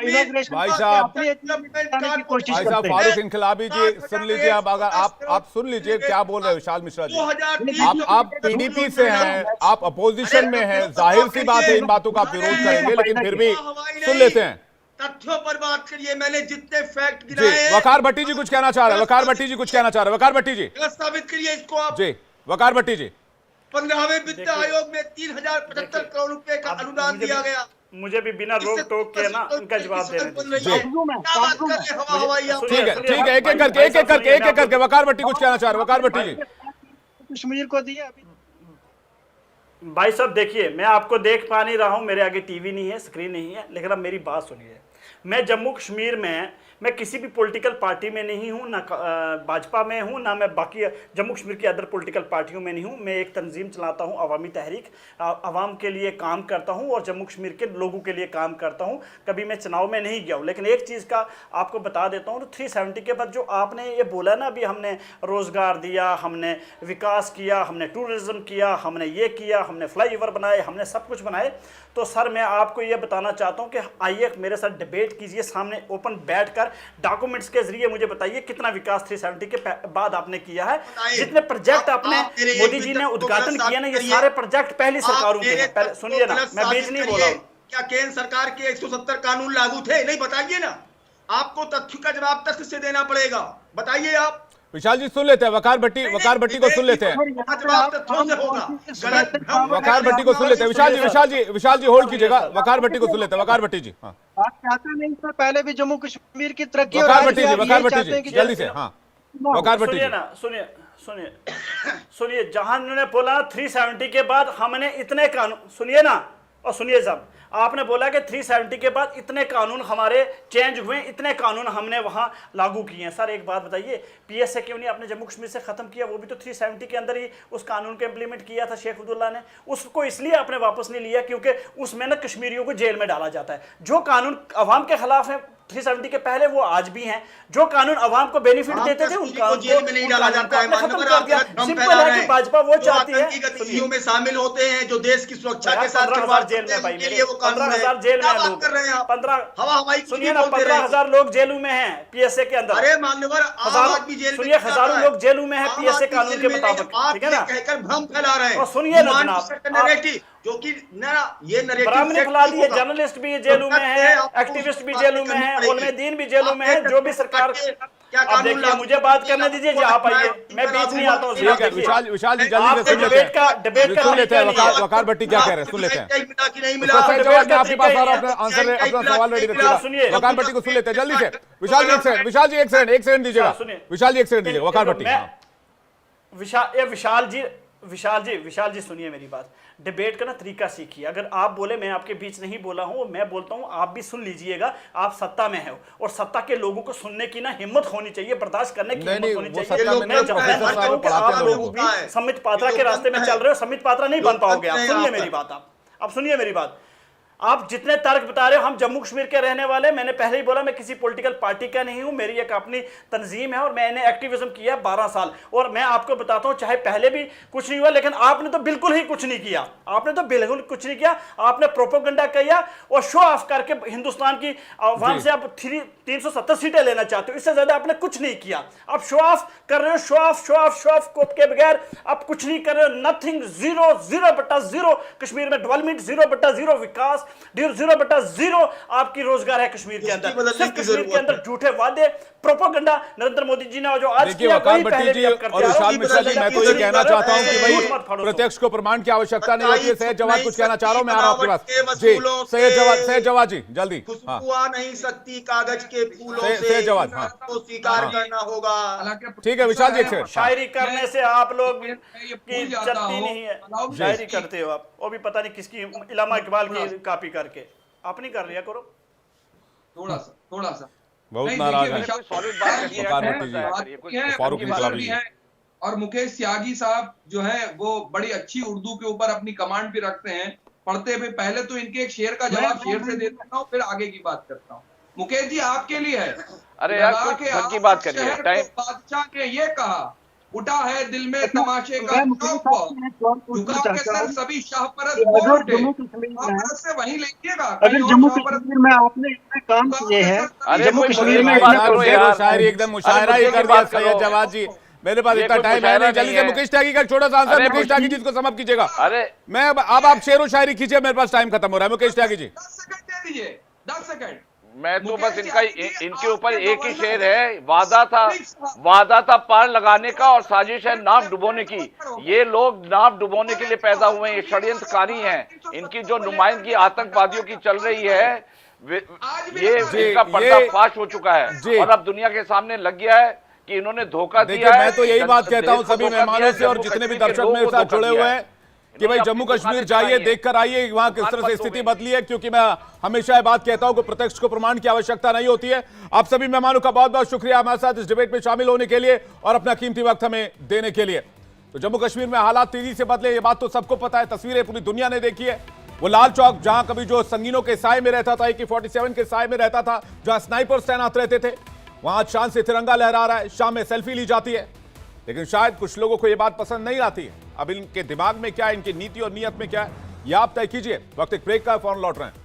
Speaker 10: इनॉग्रेशन की कोशिश करते हैं।
Speaker 1: फारूक इनकलाबी जी सुन लीजिए, अब अगर आप सुन लीजिए क्या बोल रहे हैं विशाल मिश्रा जी। आप पीडीपी से हैं, आप अपोजिशन में हैं, जाहिर सी बात है इन बातों का आप विरोध करेंगे, लेकिन फिर भी सुन लेते हैं।
Speaker 11: तथ्यों पर बात करिए। मैंने जितने फैक्ट गिनाए हैं,
Speaker 1: वकार भट्टी जी कुछ कहना चाह रहे हैं। वकार भट्टी जी कुछ कहना चाह रहे हैं। वकार भट्टी जी
Speaker 11: साबित करिए इसको आप
Speaker 1: जी। वकार भट्टी जी,
Speaker 11: 15वें वित्त आयोग में 3075 करोड़ रुपए का अनुदान दिया गया।
Speaker 5: मुझे भी बिना रोक टोक के ना उनका जवाब देने
Speaker 1: ठीक है, एक एक करके वकार भट्टी कुछ कहना चाह रहे हैं। वकार भट्टी जी
Speaker 10: कश्मीर को दिया अभी।
Speaker 5: भाई साहब देखिए, मैं आपको देख पा नहीं रहा हूं, मेरे आगे टीवी नहीं है, स्क्रीन नहीं है, लेकिन अब मेरी बात सुनिए। मैं जम्मू कश्मीर में मैं किसी भी पॉलिटिकल पार्टी में नहीं हूं, ना भाजपा में हूं, ना मैं बाकी जम्मू कश्मीर की अदर पॉलिटिकल पार्टियों में नहीं हूं। मैं एक तंजीम चलाता हूं, अवामी तहरीक, आवाम के लिए काम करता हूं और जम्मू कश्मीर के लोगों के लिए काम करता हूं। कभी मैं चुनाव में नहीं गया हूं। लेकिन एक चीज़ का आपको बता देता हूं, तो 370 के बाद जो आपने ये बोला ना, अभी हमने रोज़गार दिया, हमने विकास किया, हमने टूरिज्म किया, हमने ये किया, हमने फ्लाईओवर बनाए, हमने सब कुछ बनाए। तो सर मैं आपको ये बताना चाहता हूँ कि आइए मेरे साथ डिबेट कीजिए, सामने ओपन बैठकर डॉक्यूमेंट्स के जरिए मुझे बताइए कितना विकास 370 के बाद आपने किया है। जितने प्रोजेक्ट आपने मोदी जी ने उद्घाटन किया ना, ये सारे प्रोजेक्ट पहली सरकारों के हैं। सुनिए ना, मैं बीच नहीं बोला।
Speaker 11: क्या केंद्र सरकार के 170 कानून लागू थे? नहीं, बताइए ना। आपको तथ्य का जवाब तथ्य से देना पड़ेगा, बताइए आप।
Speaker 1: विशाल जी सुन लेते हैं, वकार भट्टी को सुन लेते हैं। वकार भट्टी को सुन लेते हैं। विशाल जी होल्ड कीजिएगा, वकार भट्टी को सुन लेते हैं। वकार भट्टी जी, हाँ
Speaker 10: आप चाहते नहीं तो पहले भी जम्मू कश्मीर की तरक्की।
Speaker 1: वकार भट्टी जी जल्दी से, हाँ वकार भट्टी
Speaker 5: सुनिए ना, सुनिए जहां उन्होंने बोला 370 के बाद हमने इतने कानून, सुनिए ना और सुनिए साहब, आपने बोला कि 370 के बाद इतने कानून हमारे चेंज हुए, इतने कानून हमने वहां लागू किए हैं। सर एक बात बताइए, पीएसए क्यों नहीं आपने जम्मू कश्मीर से खत्म किया? वो भी तो 370 के अंदर ही उस कानून को इंप्लीमेंट किया था शेख अब्दुल्ला ने। उसको इसलिए आपने वापस नहीं लिया क्योंकि उसमें ना कश्मीरियों को जेल में डाला जाता है। जो कानून अवाम के खिलाफ है 370 के पहले, वो आज भी हैं। जो कानून अवाम को बेनिफिट देते थे उन कानून
Speaker 11: जेल में नहीं डाला जाता है।
Speaker 5: खत्म कर दिया। सिंपल है कि भाजपा वो चाहती है
Speaker 11: गतिविधियों में शामिल होते हैं जो देश की सुरक्षा के साथ
Speaker 5: 15,000 जेल में, भाई मेरे 15,000 जेल में लोग, 15,000 लोग जेलों में हैं पीएसए के अंदर।
Speaker 11: अरे मान्यवर,
Speaker 5: सुनिए हजारों लोग जेलों में हैं पीएसए कानून के मुताबिक, ठीक है ना?
Speaker 11: कहकर भ्रम फैला रहे हैं।
Speaker 5: और सुनिए ना जनाब,
Speaker 11: जो कि ये
Speaker 5: ब्राह्मण खिला दिए, जर्नलिस्ट भी जेलों में है, एक्टिविस्ट भी जेलों में है, उलमे दीन भी जेलों में है, जो भी सरकार। अब देखिए मुझे बात करने दीजिए जी, आप आइए, मैं बीच नहीं आता हूँ।
Speaker 1: विशाल जी जल्दी से
Speaker 5: डिबेट का
Speaker 1: सुन लेते हैं। वकार भट्टी क्या कह रहे हैं सुन लेते हैं। आपके पास आंसर, अपना सवाल रेडी रखिएगा। वकार भट्टी को सुन लेते हैं जल्दी से। विशाल जी एक सेकंड दीजिएगा। विशाल जी एक सेकंड दीजिएगा। वकार भट्टी,
Speaker 5: विशाल जी विशाल जी सुनिए मेरी बात। डिबेट का ना तरीका सीखिए। अगर आप बोले मैं आपके बीच नहीं बोला हूं, मैं बोलता हूं, आप भी सुन लीजिएगा। आप सत्ता में हो और सत्ता के लोगों को सुनने की ना हिम्मत होनी चाहिए, बर्दाश्त करने की हिम्मत होनी चाहिए। मैं मानता हूं कि आप लोग भी संबित पात्रा के रास्ते में चल रहे हो, संबित पात्रा नहीं बन पाओगे आप। सुनिए मेरी बात, आप सुनिए मेरी बात। आप जितने तर्क बता रहे हो, हम जम्मू कश्मीर के रहने वाले, मैंने पहले ही बोला मैं किसी पॉलिटिकल पार्टी का नहीं हूं, मेरी एक अपनी तंजीम है और मैंने एक्टिविज्म किया 12 साल। और मैं आपको बताता हूं, चाहे पहले भी कुछ नहीं हुआ, लेकिन आपने तो बिल्कुल ही कुछ नहीं किया। आपने तो बिल्कुल कुछ नहीं किया। आपने प्रोपोगंडा किया और शो ऑफ करके हिंदुस्तान की आवाम से आप 370 सीटें लेना चाहते हो। इससे ज्यादा आपने कुछ नहीं किया। आप शो ऑफ कर रहे हो, शो ऑफ के बगैर आप कुछ नहीं कर रहे हो। नथिंग, 0/0 कश्मीर में डेवलपमेंट, 0/0 विकास, 0/0 आपकी रोजगार है कश्मीर के अंदर। सिर्फ कश्मीर के अंदर झूठे वादे, प्रोपोगंडा। नरेंद्र मोदी जी ने जो आज किया, वही पहले भी अब करते
Speaker 1: और विशाल मिश्रा जी, मैं तो ये कहना चाहता हूं कि भाई प्रत्यक्ष को प्रमाण की आवश्यकता नहीं होती है। सैयद जवाद कुछ कहना चाह रहा हूं, मैं आ रहा हूं आपके पास जी। सैयद जवाद जी जल्दी।
Speaker 11: खुशबू आ नहीं सकती कागज के फूलों से,
Speaker 1: सैयद जवाद, हाँ,
Speaker 11: तो स्वीकार करना होगा।
Speaker 1: ठीक है विशाल जी।
Speaker 5: शायरी करने से आप लोग की चलती नहीं है। शायरी करते हो आप, वो भी पता नहीं किसकी, इलामा इकबाल की कॉपी करके। आप नहीं कर लिया करो
Speaker 13: थोड़ा सा
Speaker 1: बहुत नाराज है
Speaker 13: फारूक इंकलाबी है। और मुकेश त्यागी साहब जो है वो बड़ी अच्छी उर्दू के ऊपर अपनी कमांड भी रखते हैं। पढ़ते हुए पहले तो इनके एक शेर का जवाब शेर से देता हूँ, फिर आगे की बात करता हूँ। मुकेश जी आपके लिए है।
Speaker 9: अरे यार कुछ की बात करिए।
Speaker 13: बादशाह ने ये कहा, उठा है दिल में तमाशे का झुका के सर सभी शाहपरस्त से वहीं लेंगेगा।
Speaker 10: अगर जम्मू कश्मीर में आपने इतने काम किए हैं, जम्मू कश्मीर में
Speaker 1: शायरी एकदम मुशायरा ही कर दिया सैयद जवाद जी। मेरे पास इतना टाइम है नहीं, जल्दी से मुकेश त्यागी का छोटा सा आंसर, मुकेश त्यागी जी इसको समाप्त कीजिएगा।
Speaker 9: अरे
Speaker 1: मैं अब आप शेर व शायरी कीजिए, मेरे पास टाइम खत्म हो रहा है। मुकेश त्यागी जी
Speaker 13: 10 सेकंड दे दीजिए, 10 सेकंड।
Speaker 9: मैं तो बस इनके ऊपर एक ही शेर है। वादा था पार लगाने का और साजिश है नाव डुबोने की। ये लोग नाव डुबोने के लिए पैदा हुए हैं, ये षड्यंत्रकारी हैं। इनकी जो नुमाइंदगी आतंकवादियों की चल रही है, ये इनका पर्दाफाश हो चुका है और अब दुनिया के सामने लग गया है कि इन्होंने धोखा दिया है।
Speaker 1: मैं तो यही बात कहता हूं सभी मेहमानों से और जितने भी दर्शक मेरे साथ जुड़े हुए हैं कि भाई जम्मू कश्मीर जाइए, देखकर आइए वहां किस तरह से स्थिति बदली है। क्योंकि मैं हमेशा ये बात कहता हूं कि प्रत्यक्ष को प्रमाण की आवश्यकता नहीं होती है। आप सभी मेहमानों का बहुत बहुत शुक्रिया हमारे साथ इस डिबेट में शामिल होने के लिए और अपना कीमती वक्त हमें देने के लिए। तो जम्मू कश्मीर में हालात तेजी से बदले, ये बात तो सबको पता है। तस्वीरें पूरी दुनिया ने देखी है। वो लाल चौक जहां कभी जो संगीनों के साए में रहता था, AK-47 के साए में रहता था, जहां स्नाइपर्स तैनात रहते थे, वहां शान से तिरंगा लहरा रहा है। शाम में सेल्फी ली जाती है, लेकिन शायद कुछ लोगों को यह बात पसंद नहीं आती है। अब इनके दिमाग में क्या है, इनकी नीति और नीयत में क्या है, यह आप तय कीजिए। वक्त एक ब्रेक का, फौरन लौट रहे हैं।